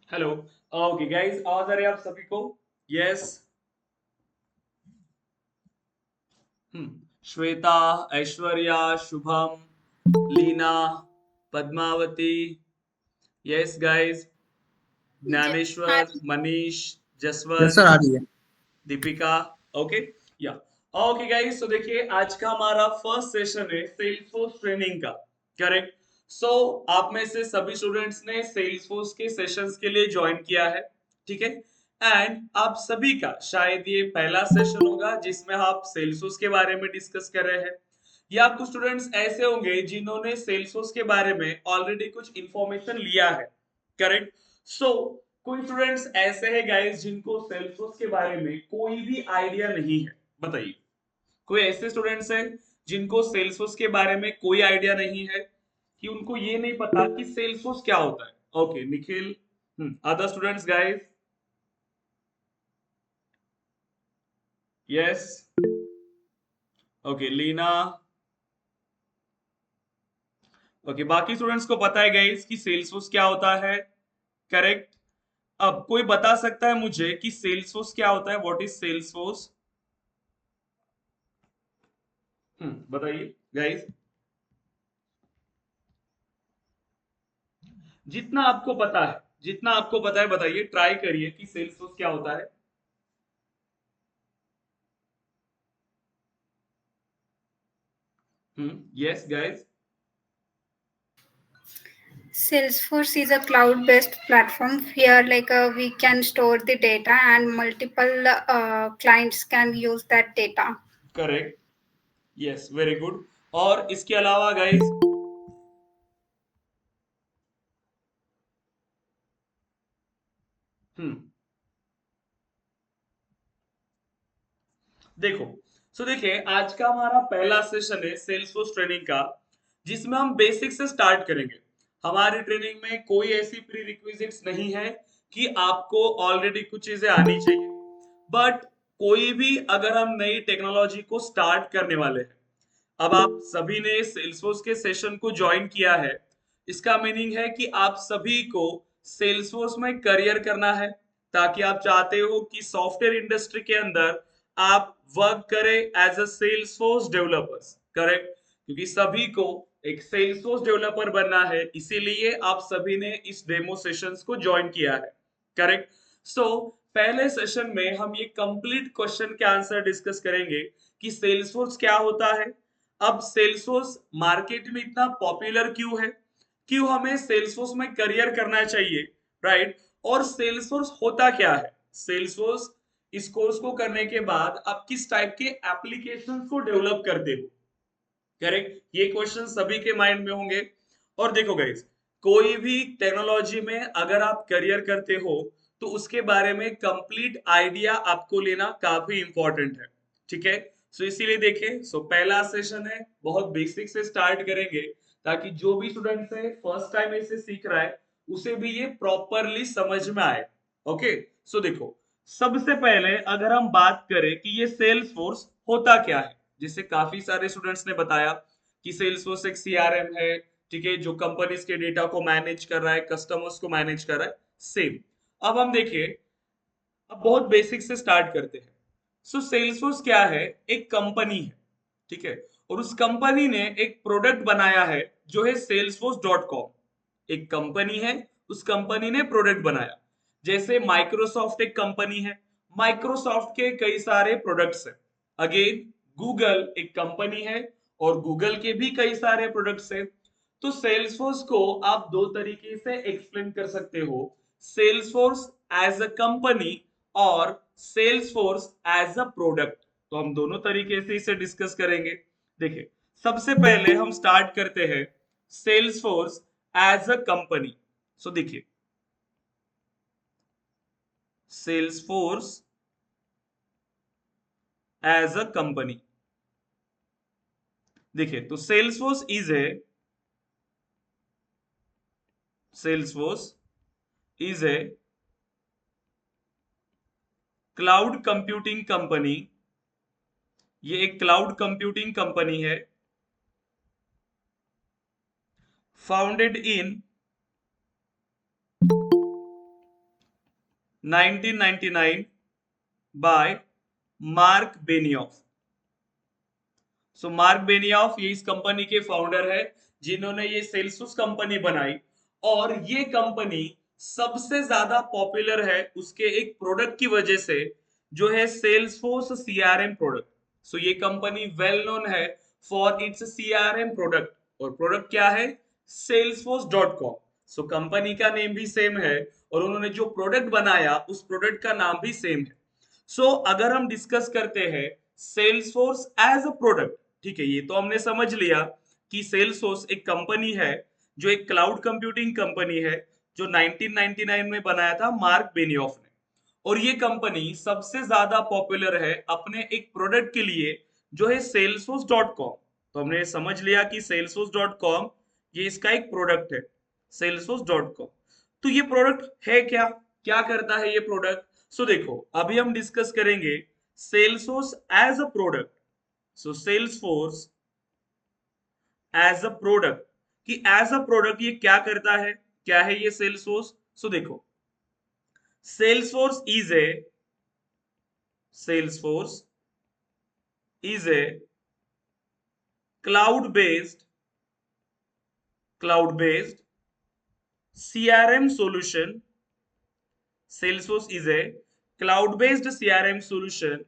Hello. Okay guys, आवाज आ रही है आप सभी को? Yes. Shweta, Aishwarya, Shubham, Leena, Padmavati. Yes guys. हाँ ज्ञानेश्वर, जी। मनीष, यस सर, जसवंत, आ रही है। Deepika. Okay. Yeah okay guys, तो देखिए आज का हमारा फर्स्ट सेशन है सेल्सफोर्स ट्रेनिंग का। करेक्ट। सो आप में से सभी स्टूडेंट्स ने सेल्सफोर्स के सेशंस के लिए ज्वाइन किया है। ठीक है। एंड आप सभी का शायद ये पहला सेशन होगा जिसमें आप सेल्सफोर्स के बारे में डिस्कस कर रहे हैं, या कुछ स्टूडेंट्स ऐसे होंगे जिन्होंने सेल्सफोर्स के बारे में ऑलरेडी कुछ इंफॉर्मेशन लिया है। करेक्ट। सो कोई स्टूडेंट्स ऐसे हैं गाइस जिनको सेल्सफोर्स के बारे में कोई भी आइडिया नहीं है। बताइए, कोई ऐसे स्टूडेंट्स हैं जिनको सेल्सफोर्स के बारे में कोई आइडिया नहीं है, कि उनको ये नहीं पता कि सेल्सफोर्स क्या होता है? Okay Nikhil. Other students guys? Yes. Okay Leena. Okay, बाकी स्टूडेंट्स को पता है गाइस कि सेल्सफोर्स क्या होता है? करेक्ट। अब कोई बता सकता है मुझे कि सेल्सफोर्स क्या होता है? What is Salesforce? बताइए गाइस। जितना आपको पता है, जितना आपको पता है बताइए, ट्राई करिए कि सेल्सफोर्स क्या होता है। Yes guys. Salesforce is a cloud-based platform. Here, we can store the data, and multiple clients can use that data. Correct. Yes, very good. और इसके अलावा गाइस? हम्म देखो, सो देखिए आज का हमारा पहला सेशन है सेल्सफोर्स ट्रेनिंग का, जिसमें हम बेसिक से स्टार्ट करेंगे। हमारी ट्रेनिंग में कोई ऐसी प्री रिक्विजिट्स नहीं है कि आपको ऑलरेडी कुछ चीजें आनी चाहिए, बट कोई भी अगर हम नई टेक्नोलॉजी को स्टार्ट करने वाले हैं, अब आप सभी ने सेल्सफोर्स के सेशन को ज्वाइन किया है, इसका मीनिंग है कि आप सभी को सेल्सफोर्स में करियर करना है, ताकि आप चाहते हो कि सॉफ्टवेयर इंडस्ट्री के अंदर आप वर्क करें as a Salesforce developers. Correct. क्योंकि सभी को एक सेल्सफोर्स डेवलपर बनना है, इसीलिए आप सभी ने इस डेमो सेशंस को ज्वाइन किया है। करेक्ट। सो पहले सेशन में हम ये कंप्लीट क्वेश्चन के आंसर डिस्कस करेंगे कि सेल्सफोर्स क्या होता है, अब सेल्सफोर्स मार्केट में इतना पॉपुलर क्यों है, क्यों हमें सेल्सफोर्स में करियर करना चाहिए, राइट? और सेल्सफोर्स होता क्या है, सेल्सफोर्स इस कोर्स को करने के बाद आप किस टाइप के एप्लीकेशंस को डेवलप करते हो। करेक्ट, ये क्वेश्चन सभी के माइंड में होंगे। और देखो गाइस, कोई भी टेक्नोलॉजी में अगर आप करियर करते हो तो उसके बारे में कंप्लीट आइडिया आपको लेना काफी इंपॉर्टेंट है। ठीक है। सो इसीलिए देखें, सो पहला सेशन है, बहुत बेसिक से स्टार्ट करेंगे, ताकि जो भी स्टूडेंट है फर्स्ट टाइम ऐसे सीख रहा है उसे भी ये प्रॉपरली समझ में आए। ओके। सो देखो, सबसे पहले अगर हम बात करें कि ये सेल्स फोर्स होता क्या है, जिससे काफी सारे स्टूडेंट्स ने बताया कि सेल्सफोर्स एक सीआरएम है। ठीक है, जो कंपनीज के डेटा को मैनेज कर रहा है, कस्टमर्स को मैनेज कर रहा है। सेम। अब हम देखिए, अब बहुत बेसिक से स्टार्ट करते हैं। सो सेल्सफोर्स क्या है? एक कंपनी है। ठीक है। और उस कंपनी ने एक प्रोडक्ट बनाया है जो है salesforce.com। एक कंपनी है, उस कंपनी ने प्रोडक्ट बनाया। जैसे माइक्रोसॉफ्ट एक कंपनी है, माइक्रोसॉफ्ट के कई सारे प्रोडक्ट्स हैं। अगेन, गूगल एक कंपनी है और गूगल के भी कई सारे प्रोडक्ट्स हैं। तो सेल्सफोर्स को आप दो तरीके से एक्सप्लेन कर सकते हो, सेल्सफोर्स एज अ कंपनी और सेल्सफोर्स एज अ प्रोडक्ट। तो हम दोनों तरीके से इसे डिस्कस करेंगे। देखिए, सबसे पहले हम स्टार्ट करते हैं सेल्सफोर्स एज अ कंपनी। सो देखिए, सेल्सफोर्स एज अ कंपनी, देखिए तो Salesforce is a cloud computing company. ये एक क्लाउड कंप्यूटिंग कंपनी है, founded in 1999 bye mark Benioff. So mark Benioff ये इस कंपनी के फाउंडर है जिन्होंने ये सेल्सफोर्स कंपनी बनाई, और ये कंपनी सबसे ज्यादा पॉपुलर है उसके एक प्रोडक्ट की वजह से, जो है सेल्सफोर्स सीआरएम प्रोडक्ट। सो ये कंपनी वेल नोन है फॉर इट्स सीआरएम प्रोडक्ट, और प्रोडक्ट क्या है? salesforce.com। सो कंपनी का नेम भी सेम है और उन्होंने जो प्रोडक्ट बनाया उस प्रोडक्ट का नाम भी सेम है। सो अगर हम डिस्कस करते हैं सेल्सफोर्स एज अ प्रोडक्ट, ठीक है, ये तो हमने समझ लिया कि सेल्सफोर्स एक कंपनी है जो एक क्लाउड कंप्यूटिंग कंपनी है, जो 1999 में बनाया था मार्क बेनियोफ ने। और ये कंपनी सबसे ज्यादा पॉपुलर है अपने एक प्रोडक्ट के लिए, जो है salesforce.com। तो हमने समझ लिया कि salesforce.com ये इसका एक प्रोडक्ट है, salesforce.com। तो ये प्रोडक्ट है क्या, क्या करता है ये प्रोडक्ट? सो देखो, अभी हम डिस्कस करेंगे Salesforce as a product. So Salesforce as a product, कि एज अ प्रोडक्ट ये क्या करता है, क्या है ये सेल्सफोर्स? सो देखो, Salesforce is a Salesforce is a cloud based CRM solution. Salesforce is a cloud-based CRM solution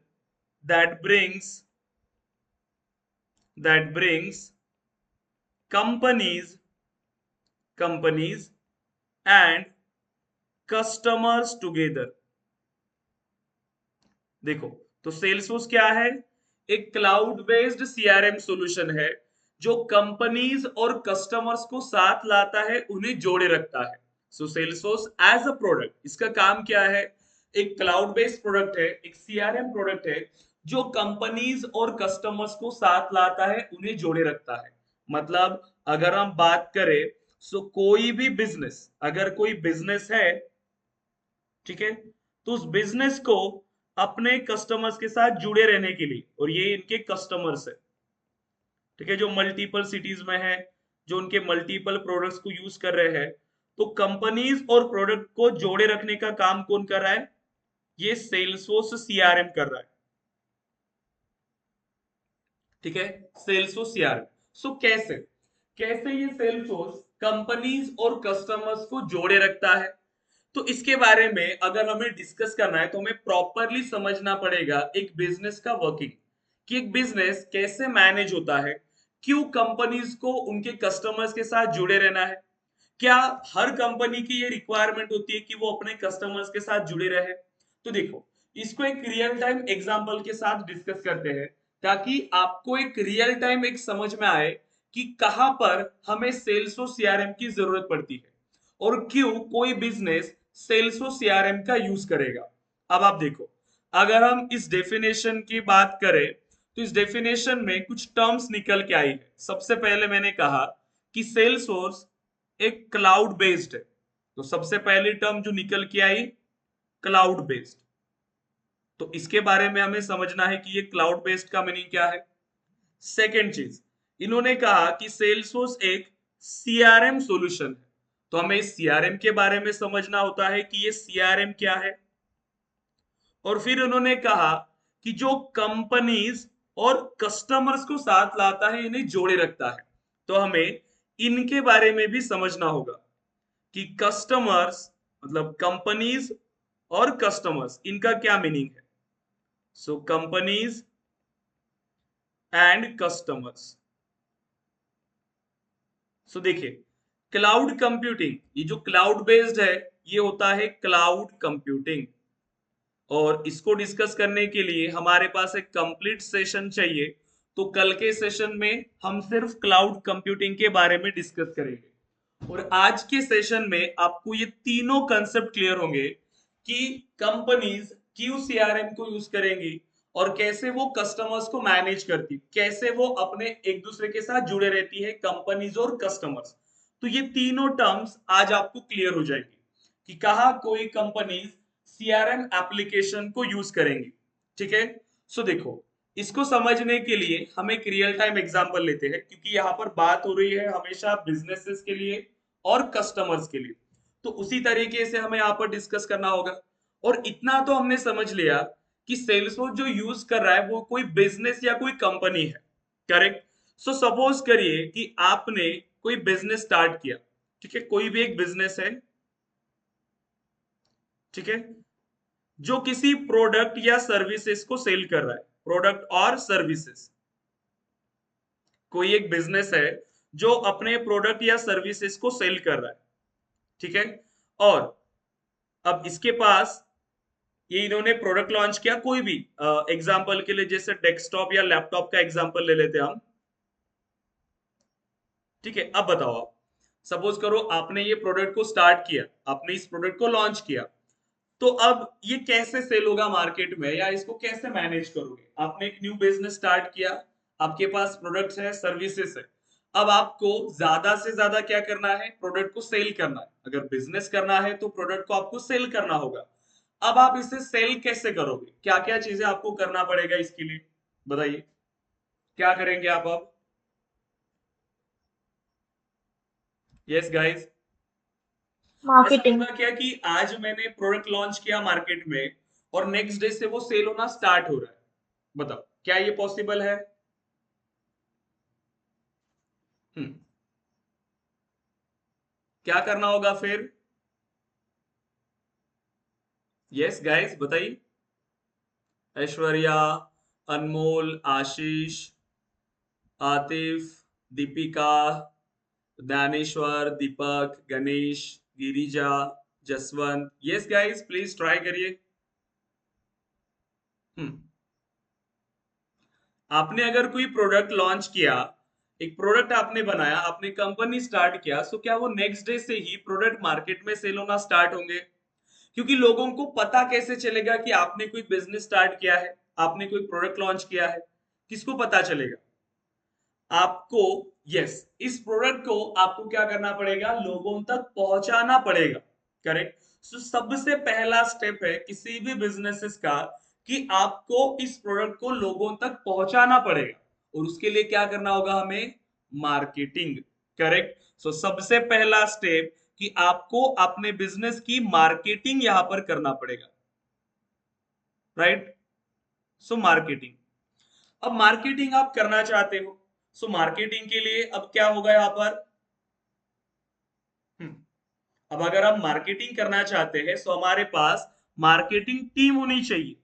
that brings companies and customers together। देखो, तो सेल्सफोर्स क्या है? एक क्लाउड बेस्ड सीआरएम सॉल्यूशन है जो कंपनीज और कस्टमर्स को साथ लाता है, उन्हें जोड़े रखता है। सो सेल्सफोर्स एज अ प्रोडक्ट, इसका काम क्या है? एक क्लाउड बेस्ड प्रोडक्ट है, एक सीआरएम प्रोडक्ट है जो कंपनीज और कस्टमर्स को साथ लाता है, उन्हें जोड़े रखता है। मतलब अगर हम बात करें, सो कोई भी बिजनेस, अगर कोई बिजनेस है, ठीक है, तो उस बिजनेस को अपने कस्टमर्स के साथ जुड़े रहने के लिए, और ये इनके कस्टमर्स है, ठीक है, जो मल्टीपल सिटीज में है, जो उनके मल्टीपल प्रोडक्ट्स को यूज कर रहे हैं, तो कंपनीज और प्रोडक्ट को जोड़े रखने का काम कौन कर रहा है? ये सेल्सफोर्स सीआरएम कर रहा है, ठीक है, सेल्सफोर्स सीआरएम। सो कैसे कैसे ये सेल्सफोर्स कंपनीज और कस्टमर्स को जोड़े रखता है? तो इसके बारे में अगर हमें डिस्कस करना है तो हमें प्रॉपरली समझना पड़ेगा एक बिजनेस का वर्किंग, कि एक बिजनेस कैसे मैनेज होता है, क्यों कंपनीज को उनके कस्टमर्स के साथ जुड़े रहना है, क्या हर कंपनी की ये रिक्वायरमेंट होती है कि वो अपने कस्टमर्स के साथ जुड़े रहे? तो देखो, इसको एक रियल टाइम एग्जांपल के साथ डिस्कस करते हैं, ताकि आपको एक रियल टाइम एक समझ में आए कि कहां पर हमें सेल्स और सीआरएम की जरूरत पड़ती है, और क्यों कोई बिजनेस सेल्स और सीआरएम का यूज करेगा। अब आप देखो, अगर हम इस डेफिनेशन की बात करें, तो इस डेफिनेशन में कुछ टर्म्स निकल के आई है। सबसे पहले मैंने कहा कि सेल्सफोर्स एक क्लाउड बेस्ड है, तो सबसे पहली टर्म जो निकल के आई, क्लाउड बेस्ड। तो इसके बारे में हमें समझना है कि ये क्लाउड बेस्ड का मीनिंग क्या है। सेकेंड चीज, इन्होंने कहा कि सेल्सफोर्स एक सीआरएम सॉल्यूशन है, तो हमें इस सीआरएम के बारे में समझना होता है कि ये सीआरएम क्या है। और फिर उन्होंने कहा कि जो कंपनीज और कस्टमर्स को साथ लाता है, इन्हें जोड़े रखता है, तो हमें इनके बारे में भी समझना होगा कि कस्टमर्स मतलब कंपनीज और कस्टमर्स, इनका क्या मीनिंग है। So companies and customers. So देखिए, क्लाउड कंप्यूटिंग, ये जो क्लाउड बेस्ड है, ये होता है क्लाउड कंप्यूटिंग, और इसको डिस्कस करने के लिए हमारे पास एक कंप्लीट सेशन चाहिए। तो कल के सेशन में हम सिर्फ क्लाउड कंप्यूटिंग के बारे में डिस्कस करेंगे, और आज के सेशन में आपको ये तीनों कंसेप्ट क्लियर होंगे कि कंपनीज क्यों सीआरएम को यूज करेंगी, और कैसे वो कस्टमर्स को मैनेज करती, कैसे वो अपने एक दूसरे के साथ जुड़े रहती है कंपनीज और कस्टमर्स। तो ये तीनों टर्म्स आज आपको क्लियर हो जाएगी कि कहा कोई कंपनीज सीआरएम एप्लीकेशन को यूज करेंगी, ठीक है। सो देखो, इसको समझने के लिए हम एक रियल टाइम एग्जांपल लेते हैं, क्योंकि यहाँ पर बात हो रही है हमेशा बिजनेसेस के लिए और कस्टमर्स के लिए, तो उसी तरीके से हमें यहाँ पर डिस्कस करना होगा। और इतना तो हमने समझ लिया कि सेल्सफोर्स जो यूज कर रहा है वो कोई बिजनेस या कोई कंपनी है, करेक्ट। सो सपोज करिए कि आपने कोई बिजनेस स्टार्ट किया, ठीक है, कोई भी एक बिजनेस है, ठीक है, जो किसी प्रोडक्ट या सर्विसेज को सेल कर रहा है, प्रोडक्ट और सर्विसेज। कोई एक बिजनेस है जो अपने प्रोडक्ट या सर्विसेज को सेल कर रहा है, ठीक है। और अब इसके पास ये इन्होंने प्रोडक्ट लॉन्च किया, कोई भी एग्जांपल के लिए जैसे डेस्कटॉप या लैपटॉप का एग्जांपल ले लेते हैं हम, ठीक है। अब बताओ, आप सपोज करो आपने ये प्रोडक्ट को स्टार्ट किया, आपने इस प्रोडक्ट को लॉन्च किया, तो अब ये कैसे सेल होगा मार्केट में, या इसको कैसे मैनेज करोगे। आपने एक न्यू बिजनेस स्टार्ट किया, आपके पास प्रोडक्ट्स है, सर्विसेज है, अब आपको ज्यादा से ज्यादा क्या करना है, प्रोडक्ट को सेल करना है। अगर बिजनेस करना है तो प्रोडक्ट को आपको सेल करना होगा। अब आप इसे सेल कैसे करोगे, क्या क्या चीजें आपको करना पड़ेगा इसके लिए, बताइए क्या करेंगे आप अब। यस गाइस, ऐसा मार्केटिंग। होगा क्या कि आज मैंने प्रोडक्ट लॉन्च किया मार्केट में और नेक्स्ट डे से वो सेल होना स्टार्ट हो रहा है, बताओ क्या ये पॉसिबल है। हम्म, क्या करना होगा फिर। यस गाइस बताइए, Aishwarya, Anmol, Ashish, Atif, Deepika, Daneshwar, Deepak, Ganesh, Girija, Jaswant. Yes guys please try करिए। हम्म, आपने अगर कोई प्रोडक्ट लॉन्च किया, एक प्रोडक्ट आपने बनाया, आपने कंपनी स्टार्ट किया, सो क्या वो नेक्स्ट डे से ही प्रोडक्ट मार्केट में सेल होना स्टार्ट होंगे। क्योंकि लोगों को पता कैसे चलेगा कि आपने कोई बिजनेस स्टार्ट किया है, आपने कोई प्रोडक्ट लॉन्च किया है, किसको पता चलेगा। आपको, यस, इस प्रोडक्ट को आपको क्या करना पड़ेगा, लोगों तक पहुंचाना पड़ेगा, करेक्ट। सो सबसे पहला स्टेप है किसी भी बिजनेसेस का कि आपको इस प्रोडक्ट को लोगों तक पहुंचाना पड़ेगा, और उसके लिए क्या करना होगा हमें, मार्केटिंग, करेक्ट। सो सबसे पहला स्टेप कि आपको अपने बिजनेस की मार्केटिंग यहां पर करना पड़ेगा, राइट। सो मार्केटिंग, अब मार्केटिंग आप करना चाहते हो, सो मार्केटिंग के लिए अब क्या होगा यहां पर। हम्म, अब अगर हम मार्केटिंग करना चाहते हैं तो हमारे पास मार्केटिंग टीम होनी चाहिए,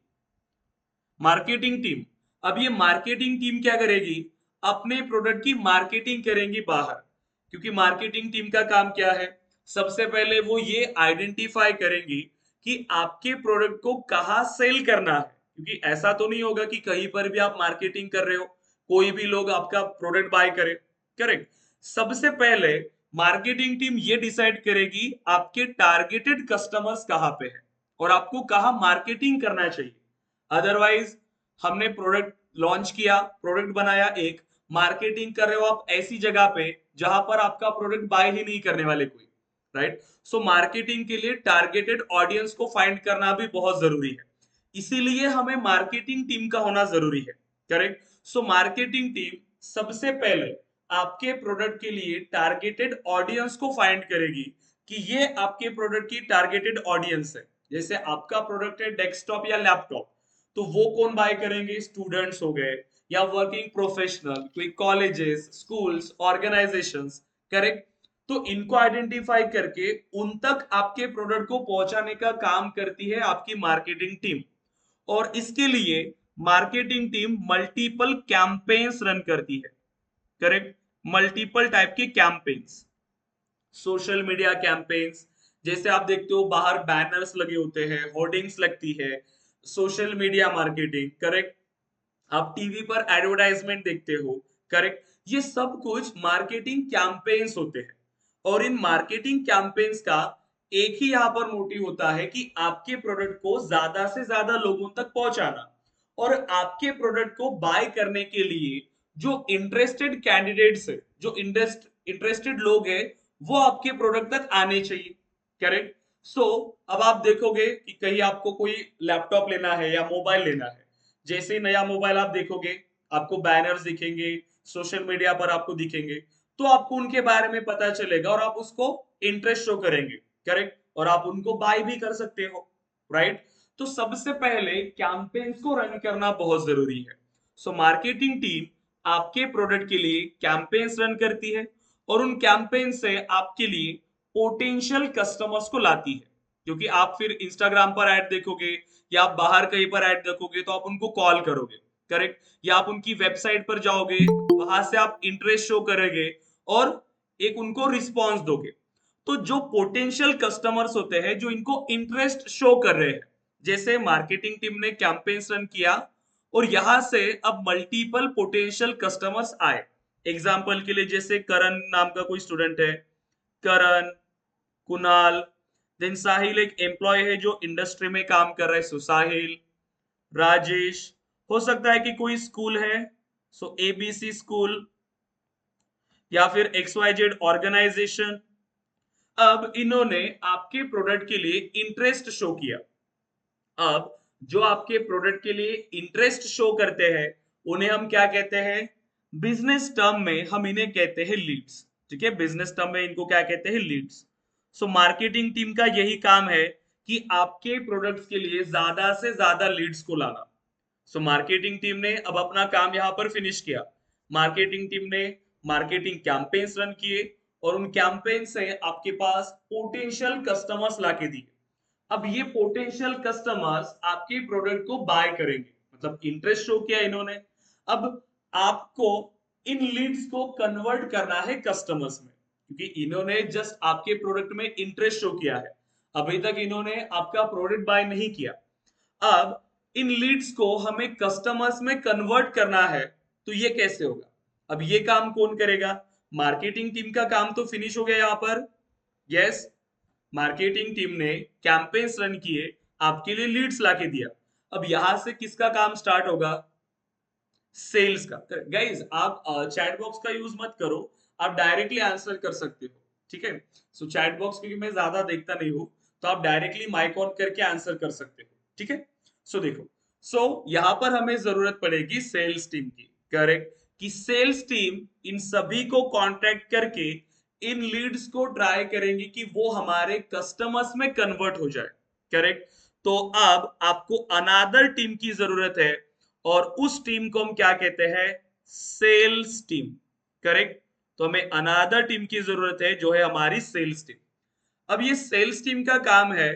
मार्केटिंग टीम। अब ये मार्केटिंग टीम क्या करेगी, अपने प्रोडक्ट की मार्केटिंग करेंगी बाहर। क्योंकि मार्केटिंग टीम का काम क्या है, सबसे पहले वो ये आइडेंटिफाई करेंगी कि आपके प्रोडक्ट को कहाँ सेल करना है। क्योंकि ऐसा तो नहीं होगा कि कहीं पर भी आप मार्केटिंग कर रहे हो कोई भी लोग आपका प्रोडक्ट बाय करे, करेक्ट। सबसे पहले मार्केटिंग टीम ये डिसाइड करेगी आपके टारगेटेड कस्टमर्स कहाँ पे है और आपको कहाँ मार्केटिंग करना चाहिए। अदरवाइज हमने प्रोडक्ट लॉन्च किया, प्रोडक्ट बनाया, एक मार्केटिंग कर रहे हो आप ऐसी जगह पे जहां पर आपका प्रोडक्ट बाय ही नहीं करने वाले कोई, राइट। सो मार्केटिंग के लिए टारगेटेड ऑडियंस को फाइंड करना भी बहुत जरूरी है, इसीलिए हमें मार्केटिंग टीम का होना जरूरी है, करेक्ट। सो मार्केटिंग टीम सबसे पहले आपके प्रोडक्ट के लिए टारगेटेड ऑडियंस को फाइंड करेगी कि ये आपके प्रोडक्ट की टारगेटेड ऑडियंस है। जैसे आपका प्रोडक्ट है डेस्कटॉप या लैपटॉप, तो वो कौन बाय करेंगे, स्टूडेंट्स हो गए या वर्किंग प्रोफेशनल, कोई कॉलेजेस, स्कूल्स, ऑर्गेनाइजेशंस, करेक्ट। तो इनको आइडेंटिफाई करके उन तक आपके प्रोडक्ट को पहुंचाने का काम करती है आपकी मार्केटिंग टीम। और इसके लिए marketing team multiple campaigns run करती है, करेक्ट। मल्टीपल टाइप के कैंपेन्स, सोशल मीडिया कैंपेन्स, जैसे आप देखते हो बाहर बैनर्स लगे होते हैं, होर्डिंग्स लगती है, सोशल मीडिया मार्केटिंग, करेक्ट। आप टीवी पर एडवर्टाइजमेंट देखते हो, करेक्ट। ये सब कुछ मार्केटिंग कैंपेन्स होते हैं। और इन मार्केटिंग कैंपेन्स का एक ही यहां पर मोटिव होता है कि आपके प्रोडक्ट को ज्यादा से ज्यादा लोगों तक पहुंचाना, और आपके प्रोडक्ट को बाय करने के लिए जो इंटरेस्टेड कैंडिडेट्स है, जो इंटरेस्टेड लोग हैं, वो आपके प्रोडक्ट तक आने चाहिए, करेक्ट। सो अब आप देखोगे कि कहीं आपको कोई लैपटॉप लेना है या मोबाइल लेना है, जैसे ही नया मोबाइल आप देखोगे आपको बैनर्स दिखेंगे, सोशल मीडिया पर आपको दिखेंगे, तो आपको उनके बारे में पता चलेगा और आप उसको इंटरेस्ट शो करेंगे, करेक्ट, और आप उनको बाय भी कर सकते हो। राइट? तो सबसे पहले कैंपेन्स को रन करना बहुत जरूरी है। सो मार्केटिंग टीम आपके प्रोडक्ट के लिए कैंपेन्स रन करती है और उन कैंपेन से आपके लिए पोटेंशियल कस्टमर्स को लाती है, क्योंकि आप फिर इंस्टाग्राम पर ऐड देखोगे या आप बाहर कहीं पर ऐड देखोगे तो आप उनको कॉल करोगे, करेक्ट? या आप उनकी वेबसाइट पर जाओगे, वहां से आप इंटरेस्ट शो करोगे और एक उनको रिस्पॉन्स दोगे। तो जो पोटेंशियल कस्टमर्स होते हैं जो इनको इंटरेस्ट शो कर रहे हैं, जैसे मार्केटिंग टीम ने कैंपेन्स रन किया और यहां से अब मल्टीपल पोटेंशियल कस्टमर्स आए। एग्जाम्पल के लिए जैसे करण नाम का कोई स्टूडेंट है, करण, कुणाल, देन साहिल एक एम्प्लॉय है जो इंडस्ट्री में काम कर रहा है, सो साहिल, राजेश, हो सकता है कि कोई स्कूल है, सो एबीसी स्कूल, या फिर XYZ ऑर्गेनाइजेशन। अब इन्होंने आपके प्रोडक्ट के लिए इंटरेस्ट शो किया। अब जो आपके प्रोडक्ट के लिए इंटरेस्ट शो करते हैं उन्हें हम क्या कहते हैं? बिजनेस टर्म में हम इन्हें कहते हैं लीड्स। ठीक है, बिजनेस टर्म में इनको क्या कहते हैं? लीड्स। सो मार्केटिंग टीम का यही काम है कि आपके प्रोडक्ट्स के लिए ज्यादा से ज्यादा लीड्स को लाना। सो मार्केटिंग टीम ने अब अपना काम यहां पर फिनिश किया। मार्केटिंग टीम ने मार्केटिंग कैंपेन्स रन किए और उन कैंपेन से आपके पास पोटेंशियल कस्टमर्स लाके दिए। अब ये पोटेंशियल कस्टमर्स आपके प्रोडक्ट को बाय करेंगे, मतलब इंटरेस्ट शो किया इन्होंने। अब आपको इन लीड्स को कन्वर्ट करना है कस्टमर्स में, क्योंकि इन्होंने जस्ट आपके प्रोडक्ट में इंटरेस्ट शो किया है, अभी तक इन्होंने आपका प्रोडक्ट बाय नहीं किया। अब इन लीड्स को हमें कस्टमर्स में कन्वर्ट करना है, तो ये कैसे होगा? अब ये काम कौन करेगा? मार्केटिंग टीम का काम तो फिनिश हो गया यहां पर। यस, मार्केटिंग टीम ने कैंपेन्स रन किए, आपके लिए लीड्स लाके दिया। अब यहां से किसका काम स्टार्ट होगा? सेल्स का। गाइज आप चैट बॉक्स का यूज मत करो, आप डायरेक्टली आंसर कर सकते हो। ठीक है, सो चैट बॉक्स क्योंकि मैं ज्यादा देखता नहीं हूं, तो आप डायरेक्टली माइक ऑन करके आंसर कर सकते हो। ठीक है, सो देखो, सो यहां पर हमें जरूरत पड़ेगी सेल्स टीम की, करेक्ट? कि सेल्स टीम इन सभी को कांटेक्ट करके इन लीड्स को ट्राई करेंगे कि वो हमारे कस्टमर्स में कन्वर्ट हो जाए, करेक्ट? तो अब आपको अनादर टीम की जरूरत है और उस टीम को हम क्या कहते हैं? Sales team, correct? तो हमें अनादर टीम की जरूरत है जो है हमारी सेल्स टीम। अब ये सेल्स टीम का काम है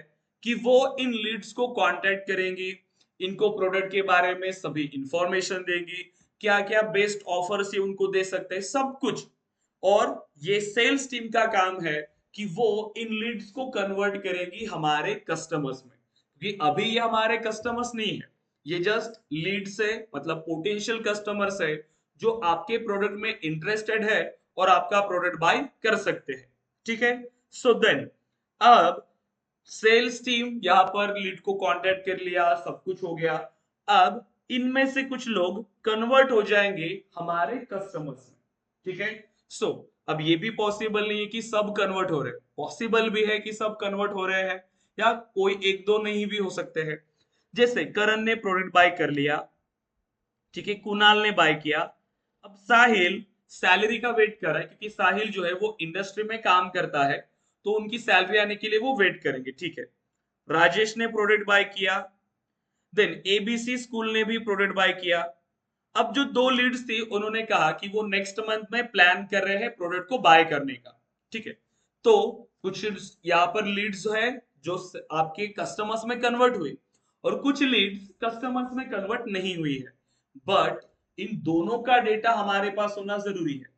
कि वो इन लीड्स को कांटेक्ट करेंगी, इनको प्रोडक्ट के बारे में सभी इंफॉर्मेशन देंगी, क्या क्या बेस्ट ऑफर्स ये उनको दे सकते हैं, सब कुछ। और ये सेल्स टीम का काम है कि वो इन लीड्स को कन्वर्ट करेगी हमारे कस्टमर्स में, क्योंकि अभी ये हमारे कस्टमर्स नहीं है, ये जस्ट लीड्स है, मतलब पोटेंशियल कस्टमर्स है जो आपके प्रोडक्ट में इंटरेस्टेड है और आपका प्रोडक्ट बाय कर सकते हैं। ठीक है, सो देन अब सेल्स टीम यहां पर लीड को कांटेक्ट कर लिया, सब कुछ हो गया। अब इनमें से कुछ लोग कन्वर्ट हो जाएंगे हमारे कस्टमर्स में। ठीक है, सो अब ये भी पॉसिबल नहीं है कि सब कन्वर्ट हो रहे, पॉसिबल भी है कि सब कन्वर्ट हो रहे हैं या कोई एक दो नहीं भी हो सकते हैं। जैसे करण ने प्रोडक्ट बाय कर लिया, ठीक है, कुणाल ने बाय किया। अब साहिल सैलरी का वेट कर रहा है, क्योंकि साहिल जो है वो इंडस्ट्री में काम करता है, तो उनकी सैलरी आने के लिए वो वेट करेंगे। ठीक है, राजेश ने प्रोडक्ट बाय किया, देन एबीसी स्कूल ने भी प्रोडक्ट बाय किया। अब जो दो लीड्स थी उन्होंने कहा कि वो नेक्स्ट मंथ में प्लान कर रहे हैं प्रोडक्ट को बाय करने का। ठीक है, तो कुछ यहाँ पर लीड्स है जो आपके कस्टमर्स में कन्वर्ट हुई और कुछ लीड्स कस्टमर्स में कन्वर्ट नहीं हुई है, बट इन दोनों का डेटा हमारे पास होना जरूरी है,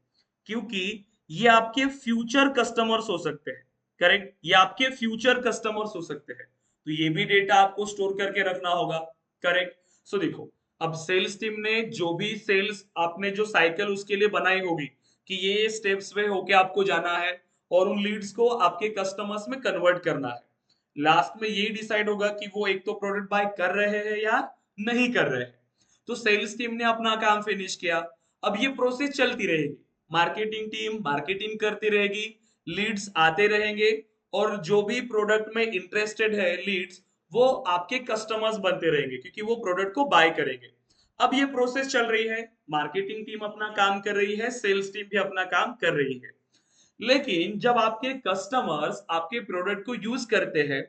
क्योंकि ये आपके फ्यूचर कस्टमर्स हो सकते हैं, करेक्ट? ये आपके फ्यूचर कस्टमर्स हो सकते हैं, तो ये भी डेटा आपको स्टोर करके रखना होगा, करेक्ट? सो देखो, अब सेल्स टीम ने जो भी सेल्स आपने जो साइकिल उसके लिए बनाई होगी कि ये स्टेप्स में होके आपको जाना है और उन लीड्स को आपके कस्टमर्स में कन्वर्ट करना है। लास्ट में यही डिसाइड होगा कि वो एक तो प्रोडक्ट बाय कर रहे हैं या नहीं कर रहे हैं। तो सेल्स टीम ने अपना काम फिनिश किया, अब ये प्रोसेस चलती रहेगी, मार्केटिंग टीम मार्केटिंग करती रहेगी, लीड्स आते रहेंगे और जो भी प्रोडक्ट में इंटरेस्टेड है लीड्स, वो आपके कस्टमर्स बनते रहेंगे क्योंकि वो प्रोडक्ट को बाय करेंगे। अब ये प्रोसेस चल रही है, मार्केटिंग टीम अपना काम कर रही है, सेल्स टीम भी अपना काम कर रही है। लेकिन जब आपके कस्टमर्स आपके प्रोडक्ट को यूज करते हैं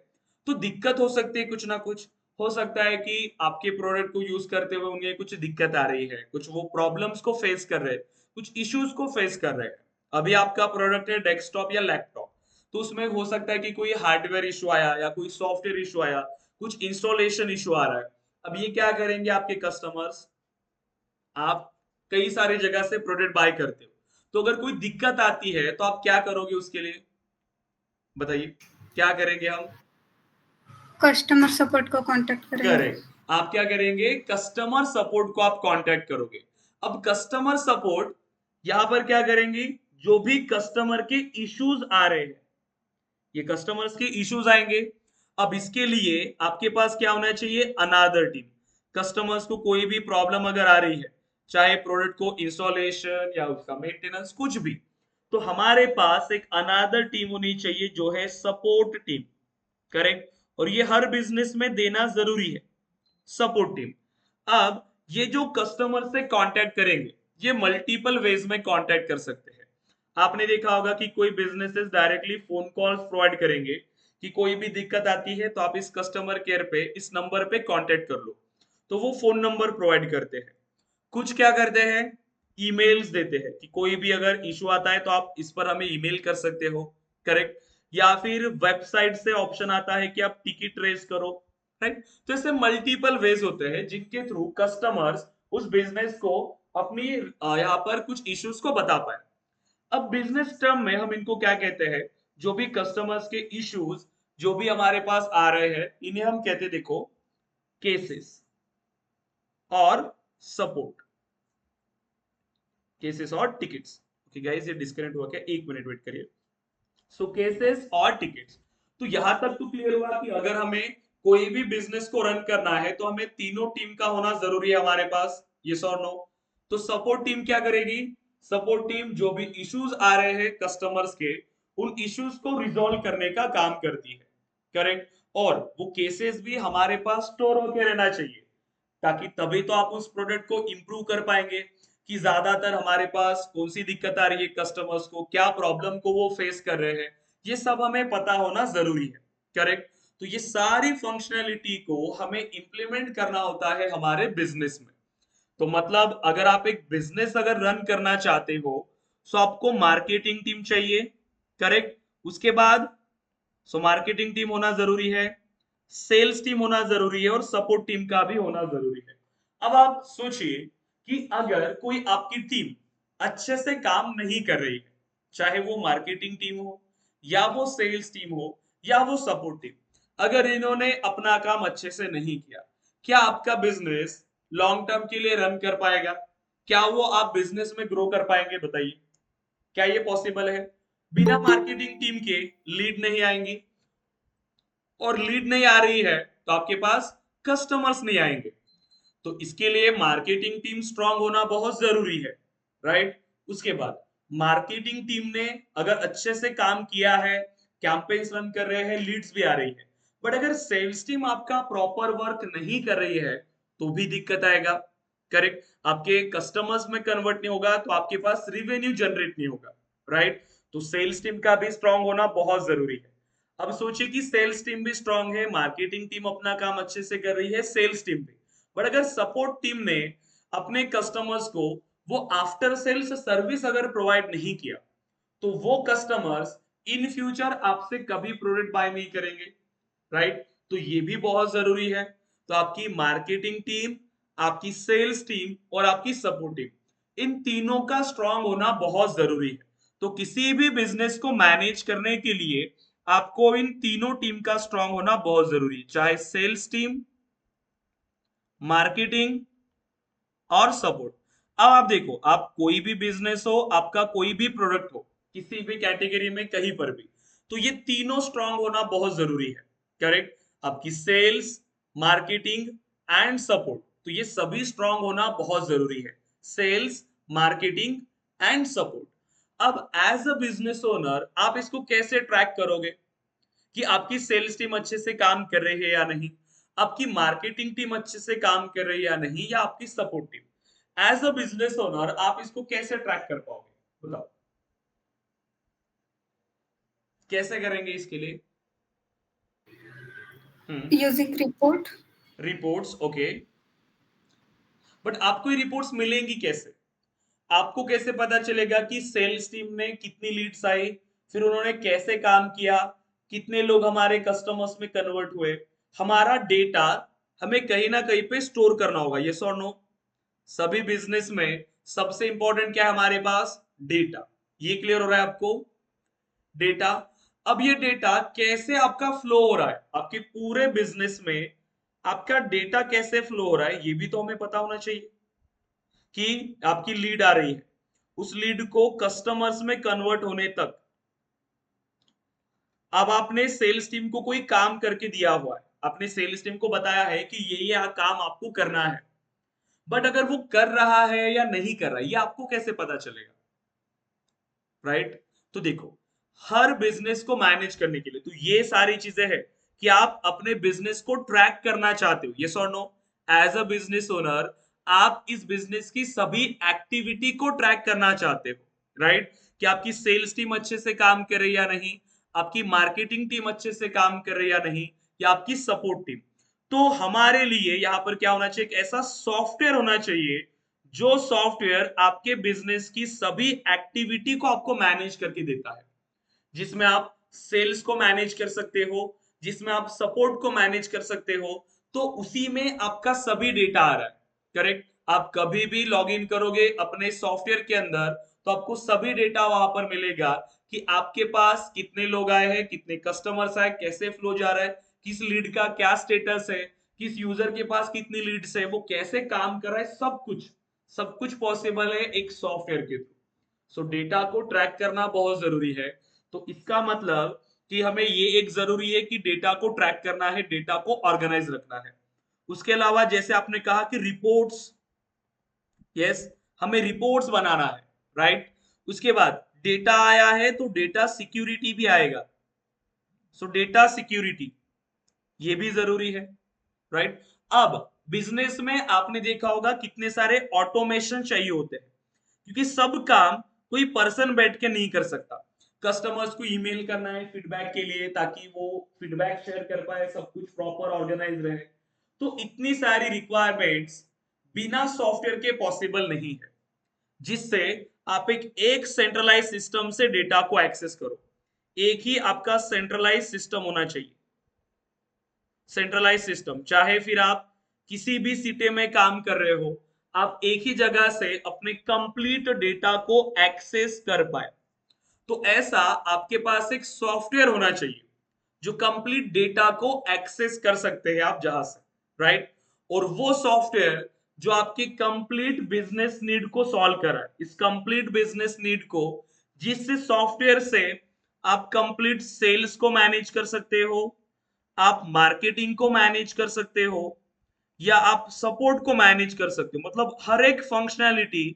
तो दिक्कत हो सकती है कुछ ना कुछ। हो सकता है कि आपके प्रोडक्ट को यूज करते हुए उन्हें कुछ दिक्कत आ रही है, कुछ वो प्रॉब्लम्स को फेस कर रहे हैं, कुछ इश्यूज को फेस कर रहे हैं। अभी आपका प्रोडक्ट है डेस्कटॉप या लैपटॉप, तो उसमें हो सकता है कि कोई हार्डवेयर इशू आया या कोई सॉफ्टवेयर इशू आया, कुछ इंस्टॉलेशन इशू आ रहा है। अब ये क्या करेंगे आपके कस्टमर्स, आप कई सारी जगह से प्रोडक्ट बाय करते हो, तो अगर कोई दिक्कत आती है तो आप क्या करोगे उसके लिए, बताइए क्या करेंगे हम। कस्टमर सपोर्ट को कांटेक्ट करेंगे। करेक्ट, आप क्या करेंगे, कस्टमर सपोर्ट को आप कांटेक्ट करोगे। अब कस्टमर सपोर्ट यहां पर क्या करेंगे, जो भी कस्टमर के इश्यूज आ रहे हैं, ये कस्टमर्स के इश्यूज आएंगे। अब इसके लिए आपके पास क्या होना चाहिए, अनादर टीम। कस्टमर्स को कोई भी प्रॉब्लम अगर आ रही है, चाहे प्रोडक्ट को इंस्टॉलेशन या उसका मेंटेनेंस कुछ भी, तो हमारे पास एक अनादर टीम होनी चाहिए जो है सपोर्ट टीम। करेक्ट, और ये हर बिजनेस में देना जरूरी है, सपोर्ट टीम। अब ये जो कस्टमर से कांटेक्ट करेंगे, ये मल्टीपल वेज में कांटेक्ट कर सकते हैं। आपने देखा होगा कि कोई businesses directly phone calls provide करेंगे कि कोई भी दिक्कत आती है तो आप इस कस्टमर केयर पे इस नंबर पे कांटेक्ट कर लो, तो वो फोन नंबर प्रोवाइड करते हैं। कुछ क्या करते हैं, ईमेल्स देते हैं कि कोई भी अगर इशू आता है तो आप इस पर हमें ईमेल कर सकते हो। करेक्ट, या फिर वेबसाइट से ऑप्शन आता है कि आप टिकट रेज करो। राइट, तो ऐसे मल्टीपल वेज होते हैं जिनके थ्रू कस्टमर्स उस बिजनेस को अपनी यहाँ पर कुछ इश्यूज को बता पाए। अब बिजनेस टर्म में हम इनको क्या कहते हैं, जो भी कस्टमर्स के इश्यूज जो भी हमारे पास आ रहे हैं, इन्हें हम कहते हैं, देखो, केसेस और सपोर्ट, केसेस और टिकट्स। ओके गाइस, ये डिस्कनेक्ट हुआ क्या, एक मिनट वेट करिए। सो केसेस और टिकट्स, तो यहां तक तो क्लियर हुआ कि अगर हमें कोई भी बिजनेस को रन करना है तो हमें तीनों टीम का होना जरूरी है हमारे पास, यस और नो। तो सपोर्ट टीम क्या करेगी, सपोर्ट टीम जो भी इश्यूज आ रहे हैं कस्टमर्स के, उन इश्यूज को रिजॉल्व करने का काम करती है। करेक्ट, और वो केसेस भी हमारे पास स्टोर होके रहना चाहिए, ताकि तभी तो आप उस प्रोडक्ट को इंप्रूव कर पाएंगे कि ज्यादातर हमारे पास कौन सी दिक्कत आ रही है, कस्टमर्स को क्या प्रॉब्लम को वो फेस कर रहे हैं, ये सब हमें पता होना जरूरी है। करेक्ट, तो ये सारी फंक्शनैलिटी को हमें इंप्लीमेंट करना होता है हमारे बिजनेस में। तो मतलब अगर आप एक बिजनेस अगर रन करना चाहते हो, तो आपको मार्केटिंग टीम चाहिए। करेक्ट, उसके बाद सो मार्केटिंग टीम होना जरूरी है, सेल्स टीम होना जरूरी है, और सपोर्ट टीम का भी होना जरूरी है। अब आप सोचिए कि अगर कोई आपकी टीम अच्छे से काम नहीं कर रही है, चाहे वो मार्केटिंग टीम हो या वो सेल्स टीम हो या वो सपोर्ट टीम, अगर इन्होंने अपना काम अच्छे से नहीं किया, क्या आपका बिजनेस लॉन्ग टर्म के लिए रन कर पाएगा, क्या वो आप बिजनेस में ग्रो कर पाएंगे, बताइए क्या ये पॉसिबल है। बिना मार्केटिंग टीम के लीड नहीं आएंगी, और लीड नहीं आ रही है तो आपके पास कस्टमर्स नहीं आएंगे। तो इसके लिए मार्केटिंग टीम स्ट्रांग होना बहुत जरूरी है। राइट, उसके बाद मार्केटिंग टीम ने अगर अच्छे से काम किया है, कैंपेन्स रन कर रहे हैं, लीड्स भी आ रही है, बट अगर सेल्स टीम आपका प्रॉपर वर्क नहीं कर रही है तो भी दिक्कत आएगा। करेक्ट, आपके कस्टमर्स में कन्वर्ट नहीं होगा तो आपके पास रिवेन्यू जनरेट नहीं होगा। राइट, तो सेल्स टीम का भी स्ट्रांग होना बहुत जरूरी है। अब सोचिए कि सेल्स टीम भी स्ट्रांग है, मार्केटिंग टीम अपना काम अच्छे से कर रही है, सेल्स टीम भी, बट अगर सपोर्ट टीम ने अपने कस्टमर्स को वो आफ्टर सेल्स सर्विस अगर प्रोवाइड नहीं किया, तो वो कस्टमर्स इन फ्यूचर आपसे कभी प्रोडक्ट बाय नहीं करेंगे। राइट, तो ये भी बहुत जरूरी है। तो आपकी मार्केटिंग टीम, आपकी सेल्स टीम और आपकी सपोर्ट टीम, इन तीनों का स्ट्रांग होना बहुत जरूरी है। तो किसी भी बिजनेस को मैनेज करने के लिए आपको इन तीनों टीम का स्ट्रांग होना बहुत जरूरी है, चाहे सेल्स टीम, मार्केटिंग और सपोर्ट। अब आप देखो, आप कोई भी बिजनेस हो, आपका कोई भी प्रोडक्ट हो, किसी भी कैटेगरी में कहीं पर भी, तो ये तीनों स्ट्रांग होना बहुत जरूरी है। करेक्ट, आपकी सेल्स, मार्केटिंग एंड सपोर्ट, तो ये सभी स्ट्रांग होना बहुत जरूरी है, सेल्स, मार्केटिंग एंड सपोर्ट। अब एज अ बिजनेस ओनर आप इसको कैसे ट्रैक करोगे कि आपकी सेल्स टीम अच्छे से काम कर रही है या नहीं, आपकी मार्केटिंग टीम अच्छे से काम कर रही है या नहीं, या आपकी support team. As a business owner आप इसको कैसे ट्रैक कर पाओगे, बताओ कैसे करेंगे इसके लिए। using report. Reports, okay. But आपको ये रिपोर्ट्स मिलेंगी कैसे? आपको कैसे पता चलेगा कि सेल्स टीम में कितनी लीड्स आई, फिर उन्होंने कैसे काम किया, कितने लोग हमारे कस्टमर्स में कन्वर्ट हुए? हमारा डेटा हमें कहीं ना कहीं पे स्टोर करना होगा, यस और नो? सभी बिजनेस में सबसे इंपॉर्टेंट क्या है हमारे पास? डेटा। ये क्लियर हो रहा है आपको? डेटा। अब ये डेटा कैसे आपका फ्लो हो रहा है आपके पूरे बिजनेस में, आपका डेटा कैसे फ्लो हो रहा है ये भी तो हमें पता होना चाहिए। कि आपकी लीड आ रही है, उस लीड को कस्टमर्स में कन्वर्ट होने तक अब आपने सेल्स टीम को कोई काम करके दिया हुआ है, आपने सेल्स टीम को बताया है कि ये काम आपको करना है, बट अगर वो कर रहा है या नहीं कर रहा है ये आपको कैसे पता चलेगा? राइट? तो देखो, हर बिजनेस को मैनेज करने के लिए तो ये सारी चीजें हैं कि आप अपने बिजनेस को ट्रैक करना चाहते हो, यस और no? As a business owner आप इस बिजनेस की सभी एक्टिविटी को ट्रैक करना चाहते हो, राइट? कि आपकी सेल्स टीम अच्छे से काम कर रही है या नहीं, आपकी मार्केटिंग टीम अच्छे से काम कर रही है या नहीं, या आपकी सपोर्ट टीम। तो हमारे लिए यहाँ पर क्या होना चाहिए? एक ऐसा सॉफ्टवेयर होना चाहिए जो सॉफ्टवेयर आपके बिजनेस की सभी एक्टिविटी को आपको मैनेज करके देता है, जिसमें आप सेल्स को मैनेज कर सकते हो, जिसमें आप सपोर्ट को मैनेज कर सकते हो। तो उसी में आपका सभी डेटा आ रहा है, करेक्ट? आप कभी भी लॉग इन करोगे अपने सॉफ्टवेयर के अंदर तो आपको सभी डेटा वहां पर मिलेगा कि आपके पास कितने लोग आए हैं, कितने कस्टमर्स आए, कैसे फ्लो जा रहा है, किस लीड का क्या स्टेटस है, किस यूजर के पास कितनी लीड्स है, वो कैसे काम कर रहा है, सब कुछ पॉसिबल है एक सॉफ्टवेयर के थ्रू। सो डेटा को ट्रैक करना बहुत जरूरी है। तो इसका मतलब कि हमें ये एक जरूरी है कि डेटा को ट्रैक करना है, डेटा को ऑर्गेनाइज रखना है। उसके अलावा जैसे आपने कहा कि रिपोर्ट्स, यस, हमें रिपोर्ट्स बनाना है, राइट? उसके बाद डेटा आया है तो डेटा सिक्योरिटी भी आएगा। सो डेटा सिक्योरिटी ये भी जरूरी है, राइट? अब बिजनेस में आपने देखा होगा कितने सारे ऑटोमेशन चाहिए होते हैं, क्योंकि सब काम कोई पर्सन बैठ के नहीं कर सकता। कस्टमर्स को ईमेल करना है फीडबैक के लिए ताकि वो फीडबैक शेयर कर पाए, सब कुछ प्रॉपर ऑर्गेनाइज रहे। तो इतनी सारी रिक्वायरमेंट्स बिना सॉफ्टवेयर के पॉसिबल नहीं है, जिससे आप एक सेंट्रलाइज सिस्टम से डेटा को एक्सेस करो। एक ही आपका सेंट्रलाइज सिस्टम होना चाहिए, सेंट्रलाइज सिस्टम। चाहे फिर आप किसी भी सिटी में काम कर रहे हो, आप एक ही जगह से अपने कंप्लीट डेटा को एक्सेस कर पाए। तो ऐसा आपके पास एक सॉफ्टवेयर होना चाहिए जो कंप्लीट डेटा को एक्सेस कर सकते हैं आप जहां से, राइट? और वो सॉफ्टवेयर जो आपकी कंप्लीट बिजनेस नीड को सॉल्व कर रहा है, इस कंप्लीट बिजनेस नीड को, जिस सॉफ्टवेयर से आप कंप्लीट सेल्स को मैनेज कर सकते हो, आप मार्केटिंग को मैनेज कर सकते हो, या आप सपोर्ट को मैनेज कर सकते हो। मतलब हर एक फंक्शनैलिटी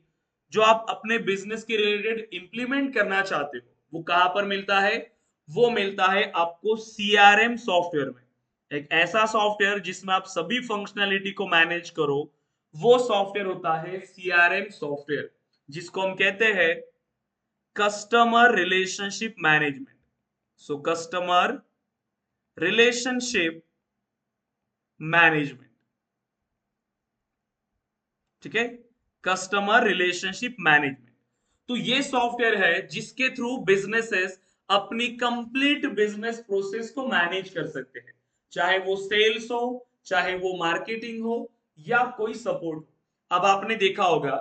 जो आप अपने बिजनेस के रिलेटेड इंप्लीमेंट करना चाहते हो वो कहां पर मिलता है? वो मिलता है आपको सीआरएम सॉफ्टवेयर में। एक ऐसा सॉफ्टवेयर जिसमें आप सभी फंक्शनैलिटी को मैनेज करो, वो सॉफ्टवेयर होता है सीआरएम सॉफ्टवेयर, जिसको हम कहते हैं customer relationship management. So customer relationship management, ठीक है? Customer relationship management. तो ये सॉफ्टवेयर है जिसके थ्रू बिजनेसेस अपनी कंप्लीट बिजनेस प्रोसेस को मैनेज कर सकते हैं, चाहे वो सेल्स हो, चाहे वो मार्केटिंग हो, या कोई सपोर्ट हो। अब आपने देखा होगा,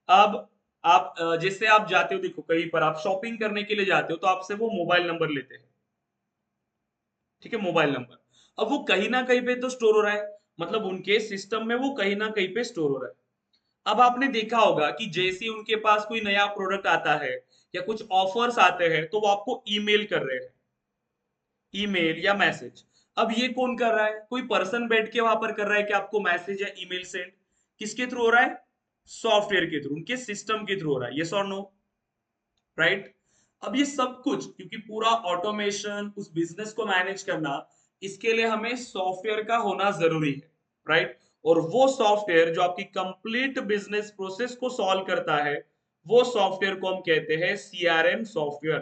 अब आप जैसे आप जाते हो, देखो कहीं पर आप शॉपिंग करने के लिए जाते हो तो आपसे वो मोबाइल नंबर लेते हैं, ठीक है? Mobile number. अब वो कहीं ना कहीं पे तो स्टोर हो रहा है, मतलब उनके सिस्टम में वो कहीं ना कहीं पे स्टोर हो रहा है। अब आपने देखा होगा कि जैसे उनके पास कोई नया प्रोडक्ट आता है या कुछ ऑफर्स आते हैं तो वो आपको ईमेल कर रहे हैं, ईमेल या मैसेज। अब ये कौन कर रहा है? कोई पर्सन बैठ के वहां पर कर रहा है कि आपको मैसेज या ईमेल सेंड? किसके थ्रू हो रहा है? सॉफ्टवेयर के थ्रू, उनके सिस्टम के थ्रू हो रहा है, यस और नो? राइट? अब ये सब कुछ क्योंकि पूरा ऑटोमेशन, उस बिजनेस को मैनेज करना, इसके लिए हमें सॉफ्टवेयर का होना जरूरी है, राइट? और वो सॉफ्टवेयर जो आपकी कंप्लीट बिजनेस प्रोसेस को सॉल्व करता है, वो सॉफ्टवेयर को हम कहते हैं CRM software,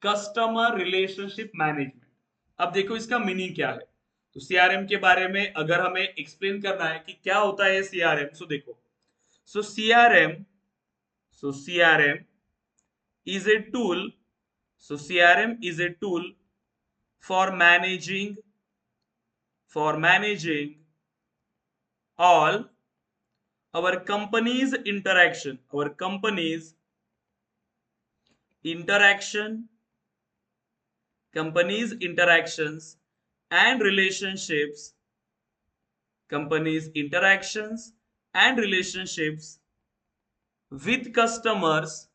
customer relationship management. अब देखो इसका मीनिंग क्या है। तो सीआरएम के बारे में अगर हमें एक्सप्लेन करना है कि क्या होता है सीआरएम, सो देखो, सो CRM is a tool, so CRM is a tool for managing all our company's interactions and relationships with customers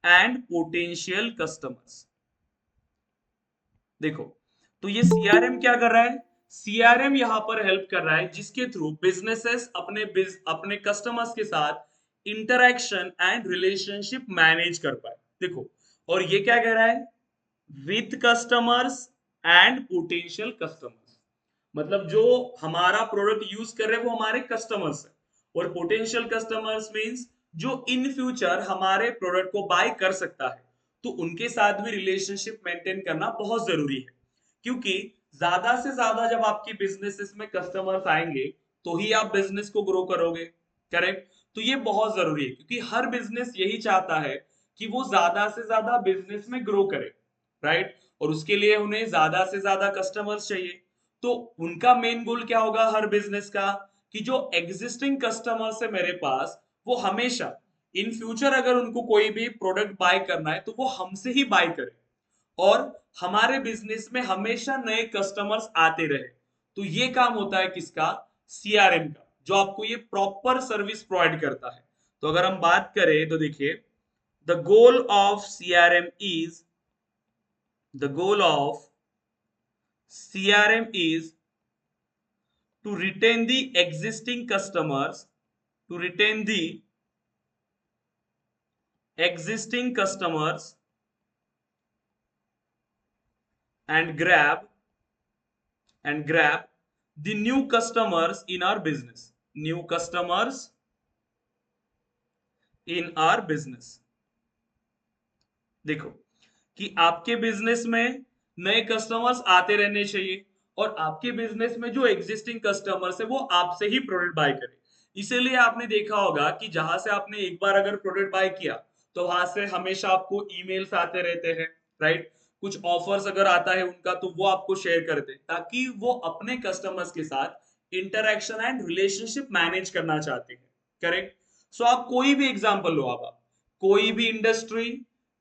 and potential customers. देखो, तो ये सीआरएम क्या कर रहा है, सीआरएम यहां पर हेल्प कर रहा है जिसके थ्रू बिजनेसेस अपने कस्टमर्स के साथ इंटरेक्शन एंड रिलेशनशिप मैनेज कर पाए। देखो, और ये क्या कह रहा है, with customers and potential customers, मतलब जो हमारा प्रोडक्ट यूज कर रहे हैं वो हमारे कस्टमर्स है, और पोटेंशियल कस्टमर्स मींस जो इन फ्यूचर हमारे प्रोडक्ट को बाय कर सकता है, तो उनके साथ भी रिलेशनशिप मेंटेन करना बहुत जरूरी है, क्योंकि ज्यादा से ज्यादा जब आपकी बिजनेसेस में कस्टमर्स आएंगे तो ही आप बिजनेस को ग्रो करोगे, करेक्ट। तो ये बहुत जरूरी है, क्योंकि हर बिजनेस यही चाहता है कि वो ज्यादा से ज्यादा बिजनेस में ग्रो करे, राइट, और उसके लिए उन्हें ज्यादा से ज्यादा कस्टमर्स चाहिए। तो उनका मेन गोल क्या होगा हर बिजनेस का, कि जो एग्जिस्टिंग कस्टमर्स है मेरे पास, वो हमेशा इन फ्यूचर अगर उनको कोई भी प्रोडक्ट बाय करना है तो वो हमसे ही बाय करे, और हमारे बिजनेस में हमेशा नए कस्टमर्स आते रहे। तो ये काम होता है किसका, सीआरएम का, जो आपको ये प्रॉपर सर्विस प्रोवाइड करता है। तो अगर हम बात करें तो देखिए, the goal of CRM is the goal of CRM is to retain the existing customers, to retain the existing customers and grab the new customers in our business, new customers in our business। देखो कि आपके business में नए customers आते रहने चाहिए, और आपके बिजनेस में जो एग्जिस्टिंग कस्टमर्स है वो आपसे ही प्रोडक्ट बाय करें। इसीलिए आपने देखा होगा कि जहां से आपने एक बार अगर प्रोडक्ट बाय किया तो वहां से हमेशा आपको ईमेल्स आते रहते हैं, राइट, कुछ ऑफर्स अगर आता है उनका तो वो आपको शेयर करते हैं, ताकि वो अपने कस्टमर्स के साथ इंटरेक्शन एंड रिलेशनशिप मैनेज करना चाहते हैं, करेक्ट। सो आप कोई भी एग्जांपल लो, आप कोई भी इंडस्ट्री,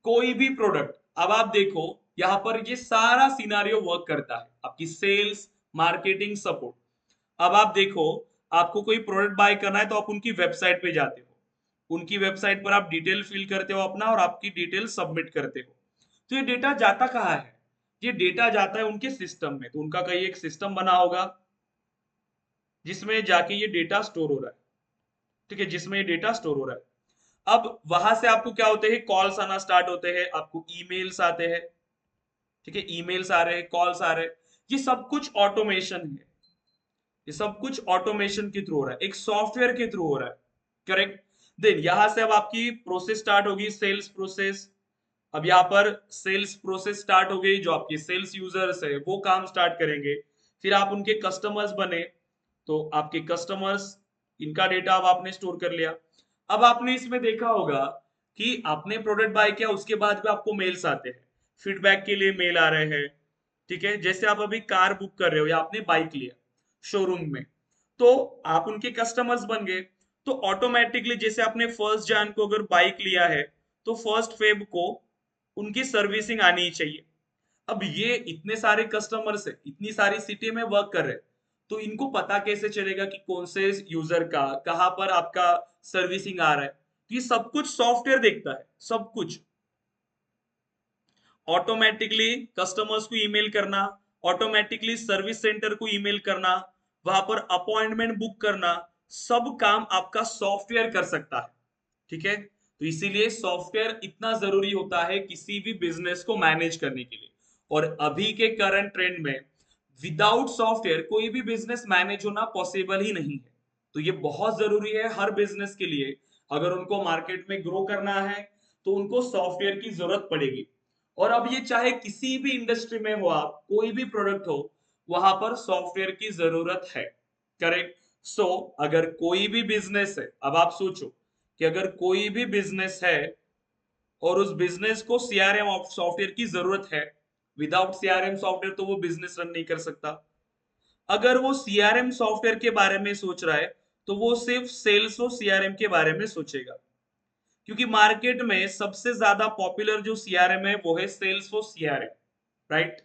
कोई भी प्रोडक्ट, अब आप देखो यहां पर ये सारा सिनारियो वर्क करता है, आपकी सेल्स, मार्केटिंग, सपोर्ट। अब आप देखो, आपको कोई प्रोडक्ट बाय करना है तो आप उनकी वेबसाइट पे जाते हो, उनकी वेबसाइट पर आप डिटेल फिल करते हो अपना, और आपकी डिटेल सबमिट करते हो। तो ये डेटा जाता कहाँ है, ये डेटा जाता है उनके सिस्टम में। तो उनका कहीं एक सिस्टम बना होगा जिसमें जाके ये डेटा स्टोर हो रहा है, ठीक है, जिसमें ये डेटा स्टोर हो रहा है। अब वहां से आपको क्या होते हैं, कॉल्स आना स्टार्ट होते हैं, आपको ईमेल्स आते हैं, ठीक है, ईमेल्स आ रहे हैं, कॉल्स आ रहे हैं। ये सब कुछ ऑटोमेशन है, ये सब कुछ ऑटोमेशन के थ्रू हो रहा है, एक सॉफ्टवेयर के थ्रू हो रहा है, करेक्ट। देन यहां से अब आपकी प्रोसेस स्टार्ट होगी, सेल्स प्रोसेस। अब यहाँ पर सेल्स प्रोसेस स्टार्ट हो गई, जो आपके सेल्स यूजर्स है वो काम स्टार्ट करेंगे, फिर आप उनके कस्टमर्स बने, तो आपके कस्टमर्स, इनका डेटा अब आपने स्टोर कर लिया। अब आपने इसमें देखा होगा कि आपने प्रोडक्ट बाय किया, उसके बाद भी आपको मेल्स आते हैं, फीडबैक के लिए मेल आ रहे हैं, ठीक है। जैसे आप अभी कार बुक कर रहे हो या आपने बाइक लिया शोरूम में, तो आप उनके कस्टमर्स बन गए, तो ऑटोमेटिकली जैसे आपने 1 जन को अगर बाइक लिया है तो 1 फेब को उनकी सर्विसिंग आनी चाहिए। अब ये इतने सारे कस्टमर्स है, इतनी सारी सिटी में वर्क कर रहे हैं, तो इनको पता कैसे चलेगा कि कौन से यूजर का कहां पर आपका सर्विसिंग आ रहा है। तो ये सब कुछ सॉफ्टवेयर देखता है, सब कुछ ऑटोमेटिकली कस्टमर्स को ईमेल करना, ऑटोमेटिकली सर्विस सेंटर को ईमेल करना, वहां पर अपॉइंटमेंट बुक करना, सब काम आपका सॉफ्टवेयर कर सकता है, ठीक है। तो इसीलिए सॉफ्टवेयर इतना जरूरी होता है किसी भी बिजनेस को मैनेज करने के लिए, और अभी के करंट ट्रेंड में विदाउट सॉफ्टवेयर कोई भी बिजनेस मैनेज होना पॉसिबल ही नहीं है। तो ये बहुत जरूरी है हर बिजनेस के लिए, अगर उनको मार्केट में ग्रो करना है तो उनको सॉफ्टवेयर की जरूरत पड़ेगी। और अब ये चाहे किसी भी इंडस्ट्री में हो, आप कोई भी प्रोडक्ट हो, वहां पर सॉफ्टवेयर की जरूरत है। करेक्ट। सो अगर कोई भी बिजनेस है, अब आप सोचो कि अगर कोई भी बिजनेस है और उस बिजनेस को सीआरएम सॉफ्टवेयर की जरूरत है, विदाउट सीआरएम सॉफ्टवेयर तो वो बिजनेस रन नहीं कर सकता। अगर वो सीआरएम सॉफ्टवेयर के बारे में सोच रहा है, तो वो सिर्फ सेल्स और सीआरएम के बारे में सोचेगा, क्योंकि मार्केट में सबसे ज्यादा पॉपुलर जो सीआरएम है वो है सेल्सफोर्स सीआरएम, राइट।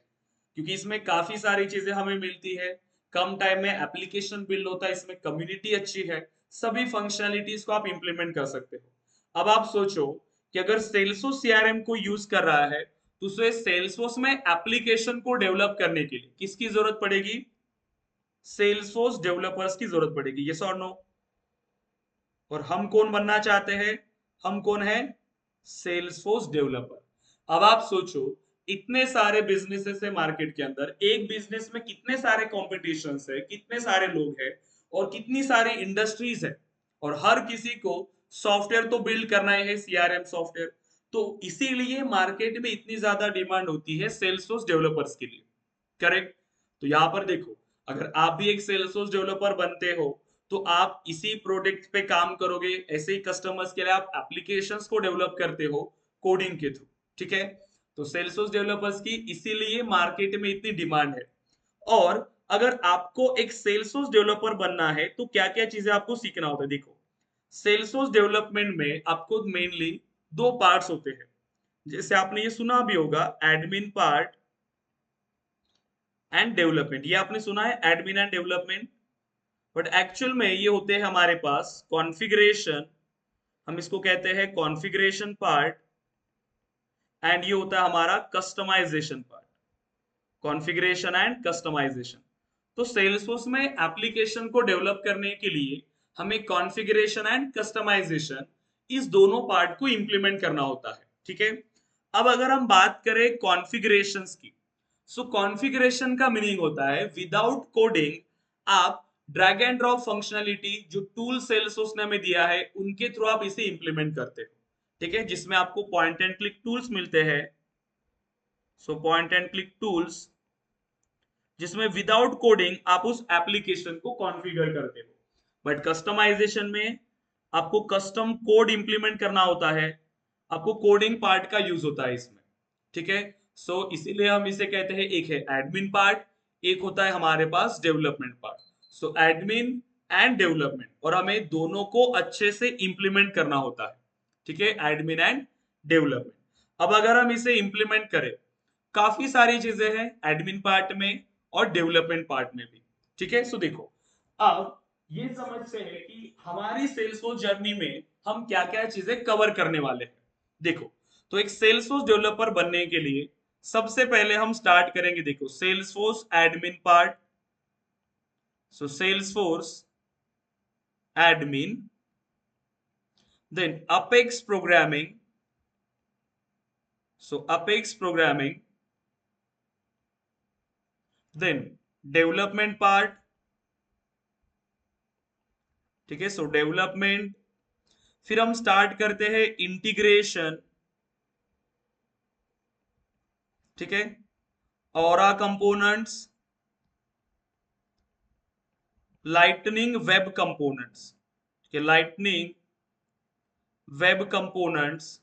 क्योंकि इसमें काफी सारी चीजें हमें मिलती है, कम टाइम में एप्लीकेशन बिल्ड होता है, इसमें कम्युनिटी अच्छी है, सभी फंक्शनैलिटीज को आप इंप्लीमेंट कर सकते हो। अब आप सोचो कि अगर सेल्सफोर्स सीआरएम को यूज कर रहा है, तो उसे सेल्सफोर्स में एप्लीकेशन को डेवलप करने के लिए किसकी जरूरत पड़ेगी? सेल्सफोर्स डेवलपर्स की जरूरत पड़ेगी, यस और नो? और हम कौन बनना चाहते हैं? हम कौन है? Salesforce developer. अब आप सोचो, इतने सारे बिजनेसेस है मार्केट के अंदर, एक बिजनेस में कितने सारे कॉम्पिटिशंस है, कितने सारे लोग हैं, और कितनी सारी इंडस्ट्रीज है, और हर किसी को सॉफ्टवेयर तो बिल्ड करना ही है, सीआरएम सॉफ्टवेयर। तो इसीलिए मार्केट में इतनी ज्यादा डिमांड होती है सेल्सफोर्स डेवलपर्स के लिए। करेक्ट। तो यहां पर देखो, अगर आप भी एक सेल्सफोर्स डेवलपर बनते हो, तो आप इसी प्रोडक्ट पे काम करोगे, ऐसे ही कस्टमर्स के लिए आप एप्लीकेशंस को डेवलप करते हो कोडिंग के थ्रू, ठीक है। तो सेल्सफोर्स डेवलपर्स की इसीलिए मार्केट में इतनी डिमांड है। और अगर आपको एक सेल्सफोर्स डेवलपर बनना है, तो क्या क्या चीजें आपको सीखना होता है? देखो, सेल्सफोर्स डेवलपमेंट में आपको मेनली दो पार्ट्स होते हैं। जैसे आपने ये सुना भी होगा, एडमिन पार्ट एंड डेवलपमेंट। ये आपने सुना है, admin and development. But actual में ये होते हैं हमारे पास कॉन्फ़िगरेशन, हम इसको कहते हैं कॉन्फ़िगरेशन पार्ट, एंड ये होता है हमारा customization part. Configuration and customization. तो सेल्सफोर्स में एप्लीकेशन को डेवलप करने के लिए हमें कॉन्फ़िगरेशन एंड कस्टमाइजेशन, इस दोनों पार्ट को इंप्लीमेंट करना होता है, ठीक है। अब अगर हम बात करें कॉन्फ़िगरेशंस की, सो कॉन्फ़िगरेशन का मीनिंग होता है विदाउट कोडिंग आप ड्रैग एंड ड्रॉप फंक्शनलिटी जो टूल सेल्सफोर्स ने हमें दिया है उनके थ्रू आप इसे इंप्लीमेंट करते हो, ठीक है, जिसमें आपको पॉइंट एंड क्लिक टूल्स मिलते हैं। So point and click tools, जिसमें विदाउट कोडिंग आप उस एप्लीकेशन को कॉन्फ़िगर करते हो। बट कस्टमाइजेशन में आपको कस्टम कोड इंप्लीमेंट करना होता है, आपको कोडिंग पार्ट का यूज होता है इसमें, ठीक है। सो इसीलिए हम इसे कहते हैं, एक है एडमिन पार्ट, एक होता है हमारे पास development part. So admin and development, और हमें दोनों को अच्छे से इंप्लीमेंट करना होता है, ठीक है, एडमिन एंड डेवलपमेंट। अब अगर हम इसे इंप्लीमेंट करें, काफी सारी चीजें हैं एडमिन पार्ट में और डेवलपमेंट पार्ट में भी, ठीक है। सो देखो, अब ये समझते हैं कि हमारी सेल्सफोर्स जर्नी में हम क्या क्या चीजें कवर करने वाले हैं। देखो, तो एक सेल्सफोर्स डेवलपर बनने के लिए सबसे पहले हम स्टार्ट करेंगे, देखो, Salesforce admin part. So Salesforce admin, then Apex programming. So Apex programming, then development part, ठीक है। सो डेवलपमेंट, फिर हम स्टार्ट करते हैं इंटीग्रेशन, ठीक है, औरा कंपोनेंट्स, लाइटनिंग वेब कंपोनेंट्स, ठीक है, लाइटनिंग वेब कंपोनेंट्स,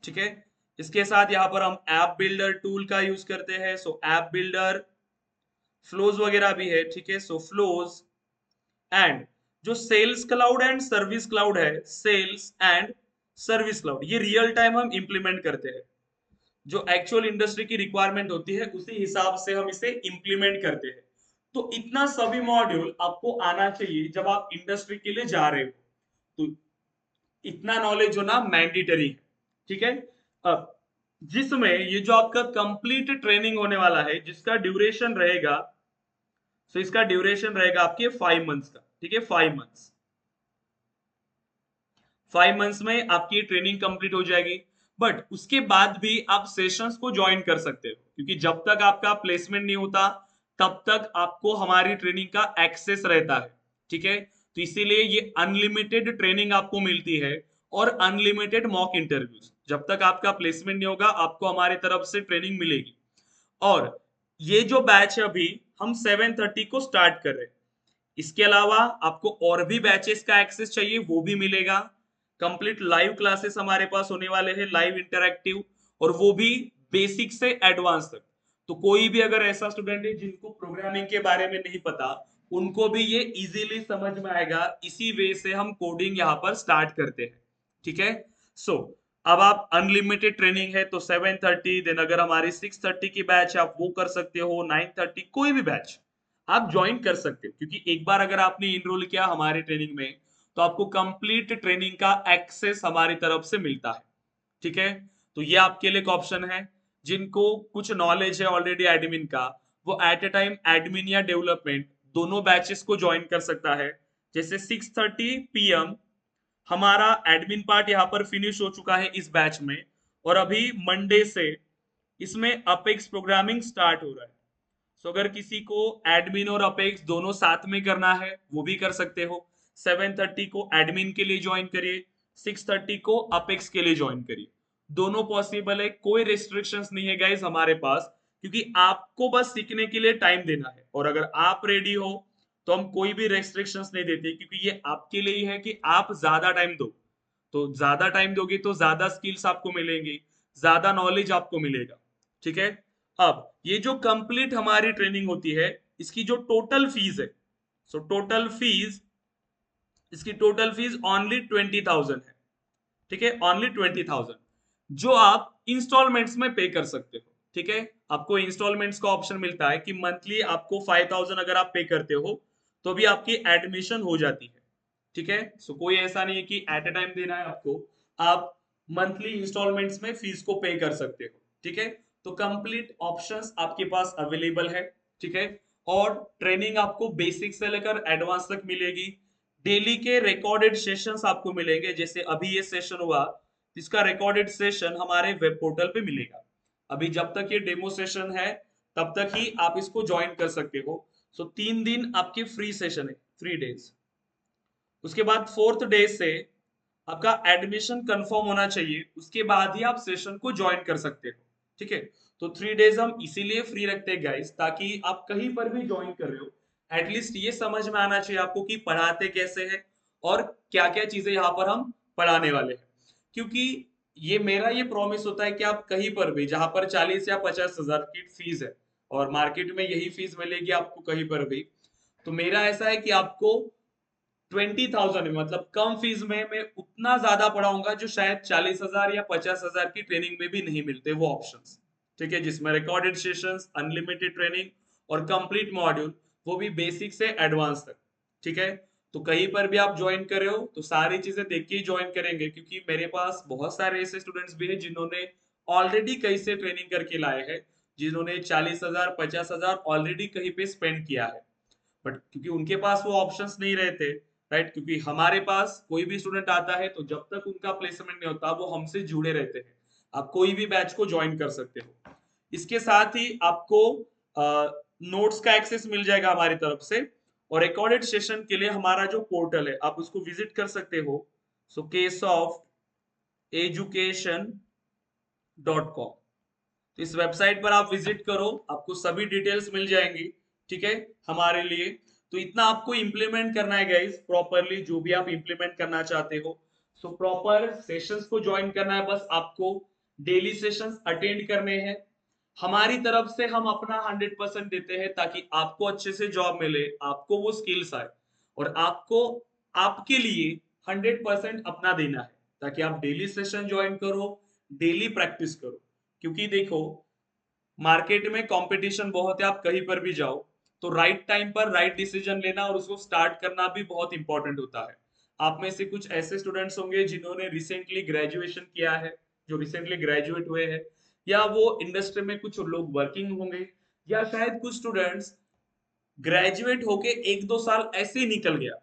ठीक है। इसके साथ यहां पर हम ऐप बिल्डर टूल का यूज करते हैं। सो ऐप बिल्डर, फ्लोज वगैरह भी है, ठीक है। सो फ्लोज एंड जो sales cloud and service cloud है, सेल्स एंड सर्विस क्लाउड, ये रियल टाइम हम इंप्लीमेंट करते हैं। जो एक्चुअल इंडस्ट्री की रिक्वायरमेंट होती है उसी हिसाब से हम इसे इंप्लीमेंट करते हैं। तो इतना सभी मॉड्यूल आपको आना चाहिए जब आप इंडस्ट्री के लिए जा रहे हो, तो इतना नॉलेज होना मैंडेटरी है, ठीक है। अब जिसमें ये जो आपका कंप्लीट ट्रेनिंग होने वाला है, जिसका ड्यूरेशन रहेगा, सो इसका ड्यूरेशन रहेगा आपके 5 मंथ्स का, ठीक है, 5 मंथ्स। 5 मंथ्स में आपकी ट्रेनिंग कंप्लीट हो जाएगी। बट उसके बाद भी आप सेशंस को ज्वाइन कर सकते हो, क्योंकि जब तक आपका प्लेसमेंट नहीं होता तब तक आपको हमारी ट्रेनिंग का एक्सेस रहता है, ठीक है। तो इसीलिए ये अनलिमिटेड ट्रेनिंग आपको मिलती है, और अनलिमिटेड मॉक इंटरव्यूज। जब तक आपका प्लेसमेंट नहीं होगा आपको हमारी तरफ से ट्रेनिंग मिलेगी। और ये जो बैच है अभी हम 7:30 को स्टार्ट कर रहे हैं। इसके अलावा आपको और भी बैचेस का एक्सेस चाहिए वो भी मिलेगा। कंप्लीट लाइव क्लासेस हमारे पास होने वाले हैं, लाइव इंटरैक्टिव, और वो भी बेसिक से एडवांस तक। तो कोई भी अगर ऐसा स्टूडेंट है जिनको प्रोग्रामिंग के बारे में नहीं पता, उनको भी ये इजीली समझ में आएगा। इसी वे से हम कोडिंग यहाँ पर स्टार्ट करते हैं। ठीक है। सो अब आप अनलिमिटेड ट्रेनिंग है तो 7:30, देन अगर हमारी 6:30 की बैच आप वो कर सकते हो, 9:30 कोई भी बैच आप ज्वाइन कर सकते हो। क्योंकि एक बार अगर आपने इनरोल किया हमारी ट्रेनिंग में तो आपको कंप्लीट ट्रेनिंग का एक्सेस हमारी तरफ से मिलता है। ठीक है। तो ये आपके लिए एक ऑप्शन है। जिनको कुछ नॉलेज है ऑलरेडी एडमिन का, वो एट ए टाइम एडमिन या डेवलपमेंट दोनों बैचेस को ज्वाइन कर सकता है। जैसे 6:30 PM हमारा एडमिन पार्ट यहाँ पर फिनिश हो चुका है इस बैच में, और अभी मंडे से इसमें अपेक्स प्रोग्रामिंग स्टार्ट हो रहा है। सो अगर किसी को एडमिन और अपेक्स दोनों साथ में करना है वो भी कर सकते हो। 7:30 को एडमिन के लिए ज्वाइन करिए, 6:30 को अपेक्स के लिए ज्वाइन करिए। दोनों पॉसिबल है, कोई रेस्ट्रिक्शंस नहीं है गाइस हमारे पास। क्योंकि आपको बस सीखने के लिए टाइम देना है, और अगर आप रेडी हो तो हम कोई भी रेस्ट्रिक्शंस नहीं देते। क्योंकि ये आपके लिए ही है कि आप ज्यादा टाइम दो। तो ज्यादा टाइम दोगे तो ज्यादा स्किल्स आपको मिलेंगी, ज्यादा नॉलेज आपको मिलेगा। ठीक है। अब ये जो कंप्लीट हमारी ट्रेनिंग होती है इसकी जो टोटल फीस है, सो टोटल फीस, इसकी टोटल फीस ओनली 20,000 है। ठीक है, ओनली 20,000, जो आप इंस्टॉलमेंट्स में पे कर सकते हो। ठीक है। आपको इंस्टॉलमेंट्स का ऑप्शन मिलता है कि मंथली आपको 5,000 अगर आप पे करते हो तो भी आपकी एडमिशन हो जाती है। ठीक है। सो कोई ऐसा नहीं है कि एट ए टाइम देना है आपको, आप मंथली इंस्टॉलमेंट्स में फीस को पे कर सकते हो। ठीक है। तो कंप्लीट ऑप्शंस आपके पास अवेलेबल है। ठीक है। और ट्रेनिंग आपको बेसिक से लेकर एडवांस तक मिलेगी। डेली के रिकॉर्डेड सेशंस आपको मिलेंगे। जैसे अभी ये सेशन हुआ, इसका रिकॉर्डेड सेशन हमारे वेब पोर्टल पे मिलेगा। अभी जब तक ये डेमो सेशन है तब तक ही आप इसको ज्वाइन कर सकते हो। सो 3 दिन आपके फ्री सेशन है, 3 डेज। उसके बाद 4th डे से आपका एडमिशन कंफर्म होना चाहिए, उसके बाद ही आप सेशन को ज्वाइन कर सकते हो। ठीक है। तो 3 डेज हम इसीलिए फ्री रखते हैं गाइस, ताकि आप कहीं पर भी ज्वाइन कर रहे हो एटलीस्ट ये समझ में आना चाहिए आपको कि पढ़ाते कैसे हैं और क्या क्या चीजें यहाँ पर हम पढ़ाने वाले हैं। क्योंकि ये मेरा ये प्रॉमिस होता है कि आप कहीं पर भी जहां पर 40 या 50 हजार की फीस है, और मार्केट में यही फीस मिलेगी आपको कहीं पर भी, तो मेरा ऐसा है कि आपको 20,000 में, मतलब कम फीस में मैं उतना ज्यादा पढ़ाऊंगा जो शायद 40,000 या 50,000 की ट्रेनिंग में भी नहीं मिलते वो ऑप्शंस। ठीक है। जिसमें रिकॉर्डेड सेशंस, अनलिमिटेड ट्रेनिंग और कंप्लीट मॉड्यूल, वो भी बेसिक से एडवांस तक। ठीक है। तो कहीं पर भी आप ज्वाइन कर रहे हो तो सारी चीजें देख के ही ज्वाइन करेंगे, क्योंकि मेरे पास बहुत सारे ऐसे स्टूडेंट्स भी हैं जिन्होंने ऑलरेडी कहीं से ट्रेनिंग करके लाए हैं, जिन्होंने 40,000 50,000 ऑलरेडी कहीं पे स्पेंड किया है। बट क्योंकि उनके पास वो ऑप्शंस नहीं रहते, राइट, क्योंकि हमारे पास कोई भी स्टूडेंट आता है तो जब तक उनका प्लेसमेंट नहीं होता वो हमसे जुड़े रहते हैं। आप कोई भी बैच को ज्वाइन कर सकते हो। इसके साथ ही आपको नोट्स का एक्सेस मिल जाएगा हमारी तरफ से, और रिकॉर्डेड सेशन के लिए हमारा जो पोर्टल है आप उसको विजिट कर सकते हो। सो KSOFteducation.com, तो इस वेबसाइट पर आप विजिट करो, आपको सभी डिटेल्स मिल जाएंगी। ठीक है। हमारे लिए तो इतना आपको इंप्लीमेंट करना है गाइस प्रॉपरली, जो भी आप इंप्लीमेंट करना चाहते हो। सो प्रॉपर सेशंस को ज्वाइन करना है, बस आपको डेली सेशंस अटेंड करने हैं। हमारी तरफ से हम अपना 100% देते हैं ताकि आपको अच्छे से जॉब मिले, आपको वो स्किल्स आए, और आपको आपके लिए 100% अपना देना है, ताकि आप डेली सेशन ज्वाइन करो, डेली प्रैक्टिस करो। क्योंकि देखो मार्केट में कंपटीशन बहुत है, आप कहीं पर भी जाओ तो राइट टाइम पर राइट डिसीजन लेना और उसको स्टार्ट करना भी बहुत इंपॉर्टेंट होता है। आप में से कुछ ऐसे स्टूडेंट्स होंगे जिन्होंने रिसेंटली ग्रेजुएशन किया है, जो रिसेंटली ग्रेजुएट हुए हैं, या वो इंडस्ट्री में कुछ लोग वर्किंग होंगे, या शायद कुछ स्टूडेंट्स ग्रेजुएट होके 1-2 साल ऐसे ही निकल गया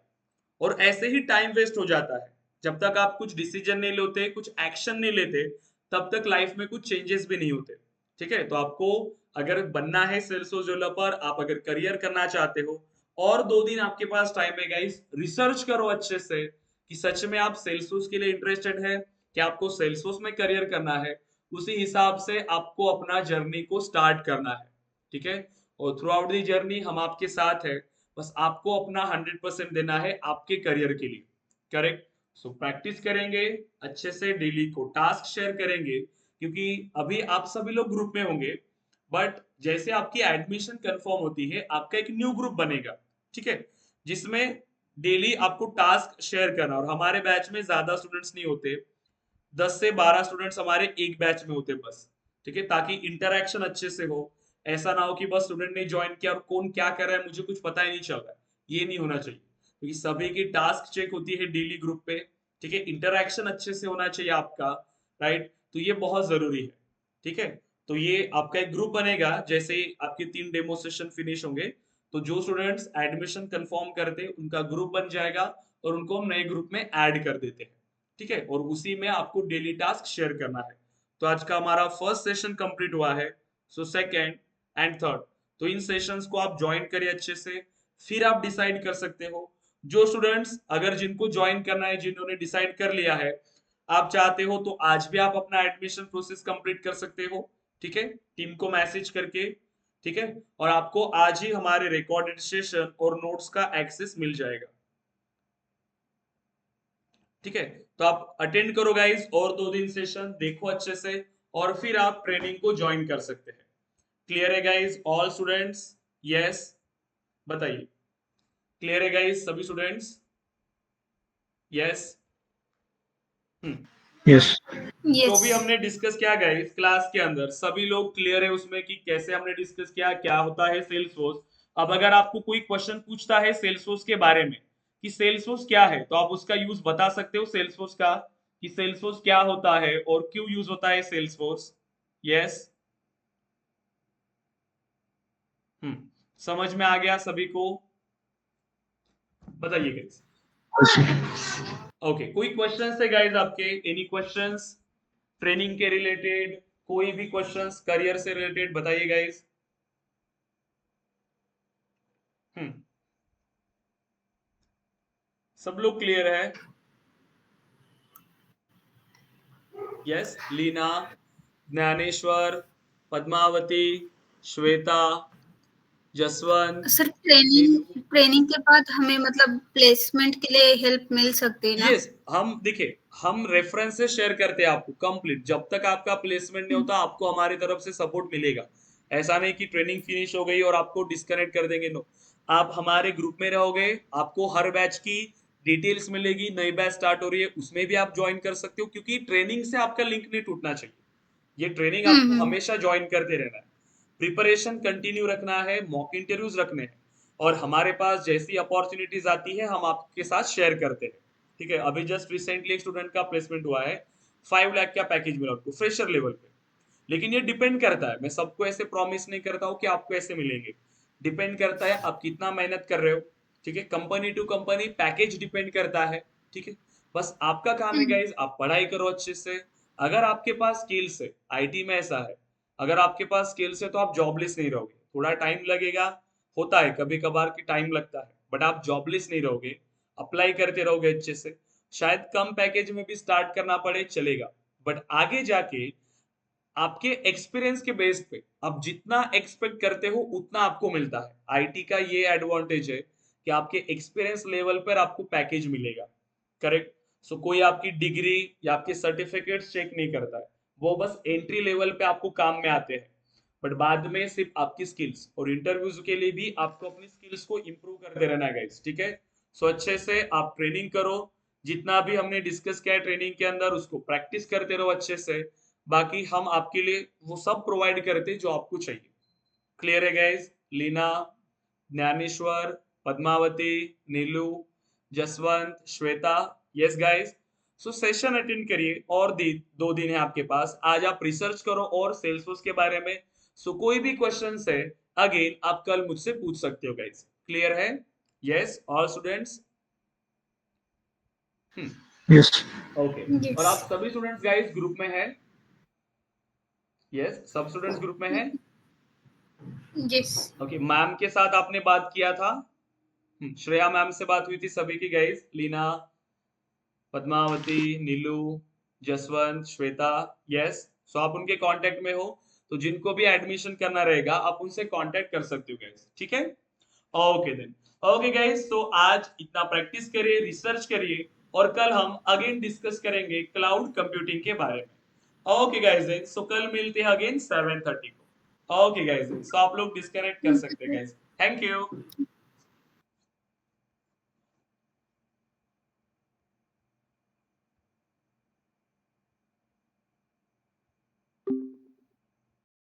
और ऐसे ही टाइम वेस्ट हो जाता है। जब तक आप कुछ डिसीजन नहीं लेते, कुछ एक्शन नहीं लेते, तब तक लाइफ में कुछ चेंजेस भी नहीं होते। ठीक है। तो आपको अगर बनना है सेल्सफोर्स डेवलपर, आप अगर करियर करना चाहते हो, और 2 दिन आपके पास टाइम है गाइस, रिसर्च करो अच्छे से, कि सच में आप सेल्सफोर्स के लिए इंटरेस्टेड है, कि आपको सेल्सफोर्स में करियर करना है, उसी हिसाब से आपको अपना जर्नी को स्टार्ट करना है। ठीक है, और थ्रू आउट दी जर्नी हम आपके साथ है, बस आपको अपना 100% देना है आपके करियर के लिए। करेक्ट। सो प्रैक्टिस करेंगे अच्छे से, डेली को टास्क शेयर करेंगे, क्योंकि अभी आप सभी लोग ग्रुप में होंगे, बट जैसे आपकी एडमिशन कंफर्म होती है आपका एक न्यू ग्रुप बनेगा। ठीक है, जिसमें डेली आपको टास्क शेयर करना, और हमारे बैच में ज्यादा स्टूडेंट्स नहीं होते, 10 से 12 स्टूडेंट्स हमारे एक बैच में होते बस। ठीक है, ताकि इंटरेक्शन अच्छे से हो, ऐसा ना हो कि बस स्टूडेंट ने ज्वाइन किया और कौन क्या कर रहा है मुझे कुछ पता ही नहीं चल रहा है, ये नहीं होना चाहिए, क्योंकि सभी की टास्क चेक होती है डेली ग्रुप पे। ठीक है, इंटरेक्शन अच्छे से होना चाहिए आपका, राइट, तो ये बहुत जरूरी है। ठीक है, तो ये आपका एक ग्रुप बनेगा, जैसे ही आपके 3 डेमो सेशन फिनिश होंगे तो जो स्टूडेंट्स एडमिशन कंफर्म करते हैं उनका ग्रुप बन जाएगा, और उनको हम नए ग्रुप में ऐड कर देते हैं। ठीक है, और उसी में आपको डेली टास्क शेयर करना है। तो आज का हमारा फर्स्ट सेशन कंप्लीट हुआ है, सो सेकेंड एंड थर्ड, तो इन सेशंस को आप ज्वाइन करिए अच्छे से, फिर आप डिसाइड कर सकते हो। जो स्टूडेंट्स अगर जिनको ज्वाइन करना है, जिन्होंने डिसाइड कर लिया है, आप चाहते हो तो आज भी आप अपना एडमिशन प्रोसेस कंप्लीट कर सकते हो। ठीक है, टीम को मैसेज करके। ठीक है, और आपको आज ही हमारे रिकॉर्डेड सेशन और नोट्स का एक्सेस मिल जाएगा। ठीक है, तो आप अटेंड करो गाइस, और 2 दिन सेशन देखो अच्छे से, और फिर आप ट्रेनिंग को ज्वाइन कर सकते हैं। क्लियर है गाइस ऑल स्टूडेंट्स? यस, बताइए, क्लियर है गाइस सभी स्टूडेंट्स? यस। यस। जो भी Yes. हमने डिस्कस किया गाइस क्लास के अंदर, सभी लोग क्लियर है उसमें कि कैसे हमने डिस्कस किया, क्या होता है सेल्सफोर्स। अब अगर आपको कोई क्वेश्चन पूछता है सेल्सफोर्स के बारे में कि सेल्सफोर्स क्या है, तो आप उसका यूज बता सकते हो सेल्सफोर्स का, कि सेल्सफोर्स क्या होता है और क्यों यूज होता है सेल्सफोर्स। यस। समझ में आ गया सभी को? बताइए गाइस। ओके, कोई क्वेश्चंस है गाइस आपके? एनी क्वेश्चंस ट्रेनिंग के रिलेटेड? कोई भी क्वेश्चंस करियर से रिलेटेड बताइए गाइस। सब लोग क्लियर है? Yes, Leena, Gyaneshwar, Padmavati, Shweta, Jaswant, sir training Neelu. Training के बाद हमें मतलब प्लेसमेंट के लिए हेल्प मिल सकती है ना? यस, हम देखिए हम रेफरेंसेस शेयर करते हैं आपको कंप्लीट, जब तक आपका प्लेसमेंट नहीं होता आपको हमारी तरफ से सपोर्ट मिलेगा। ऐसा नहीं कि ट्रेनिंग फिनिश हो गई और आपको डिस्कनेक्ट कर देंगे, नो। आप हमारे ग्रुप में रहोगे, आपको हर बैच की डिटेल्स मिलेगी, नई बैच स्टार्ट हो रही है उसमें भी आप ज्वाइन कर सकते हो, क्योंकि ट्रेनिंग से आपका लिंक नहीं टूटना चाहिए। ये ट्रेनिंग आपको हम्म। हमेशा ज्वाइन करते रहना है, प्रिपरेशन कंटिन्यू रखना है, मॉक इंटरव्यूज रखने हैं, और हमारे पास जैसी अपॉर्चुनिटीज आती है हम आपके साथ शेयर करते हैं। ठीक है, अभी जस्ट रिसेंटली एक स्टूडेंट का प्लेसमेंट हुआ है, 5 लाख का पैकेज मिला उनको फ्रेशर लेवल पे। लेकिन ये डिपेंड करता है, मैं सबको ऐसे प्रॉमिस नहीं करता हूँ कि आपको ऐसे मिलेंगे, डिपेंड करता है आप कितना मेहनत कर रहे हो। ठीक है, company to company package depend करता है। ठीक है, बस आपका काम है गाइज, आप पढ़ाई करो अच्छे से। अगर आपके पास स्किल्स है, आईटी में ऐसा है, अगर आपके पास स्किल्स है तो आप जॉबलेस नहीं रहोगे, थोड़ा टाइम लगेगा, होता है कभी कभार की टाइम लगता है, बट आप जॉबलेस नहीं रहोगे, अप्लाई करते रहोगे अच्छे से। शायद कम पैकेज में भी स्टार्ट करना पड़े चलेगा, बट आगे जाके आपके एक्सपीरियंस के बेस पे आप जितना एक्सपेक्ट करते हो उतना आपको मिलता है। आईटी का ये एडवांटेज है कि आपके एक्सपीरियंस लेवल पर आपको पैकेज मिलेगा। करेक्ट। सो कोई आपकी डिग्री या आपके सर्टिफिकेट्स चेक नहीं करता है, वो बस एंट्री लेवल पे आपको काम में आते हैं, बट बाद में सिर्फ आपकी स्किल्स, और इंटरव्यूज के लिए भी आपको अपनी स्किल्स को इंप्रूव करते रहना है गाइस। ठीक है, सो अच्छे से आप ट्रेनिंग करो, जितना भी हमने डिस्कस किया है ट्रेनिंग के अंदर उसको प्रैक्टिस करते रहो अच्छे से, बाकी हम आपके लिए वो सब प्रोवाइड करते हैं जो आपको चाहिए। क्लियर है guys? Leena, Gyaneshwar, Padmavati, Neelu, Jaswant, Shweta. Yes guys, so session attend करिए, और 2 दिन है आपके पास, आज आप रिसर्च करो और सेल्सफोर्स के बारे में। सो कोई भी क्वेश्चन है अगेन आप कल मुझसे पूछ सकते हो गाइस। क्लियर है? Yes all students? Yes. Okay, और आप Yes. सभी स्टूडेंट्स गाइस ग्रुप में हैं? यस, सब स्टूडेंट्स ग्रुप में हैं? Yes. ओके, मैम के साथ आपने बात किया था? श्रेया मैम से बात हुई थी सभी की गाइस, लीना, पद्मावती, नीलू, जसवंत, श्वेता, यस। सो आप उनके कांटेक्ट में हो, तो जिनको भी एडमिशन करना रहेगा आप उनसे कांटेक्ट कर सकते हो गाइस, ठीक है। ओके देन, ओके गाइस, तो आज इतना प्रैक्टिस करिए, रिसर्च करिए, और कल हम अगेन डिस्कस करेंगे क्लाउड कंप्यूटिंग के बारे में। ओके गाइस देन, सो कल मिलते हैं अगेन 7:30 को। ओके गाइस देन, सो आप लोग डिस्कनेक्ट कर सकते हैं गाइस। Thank you.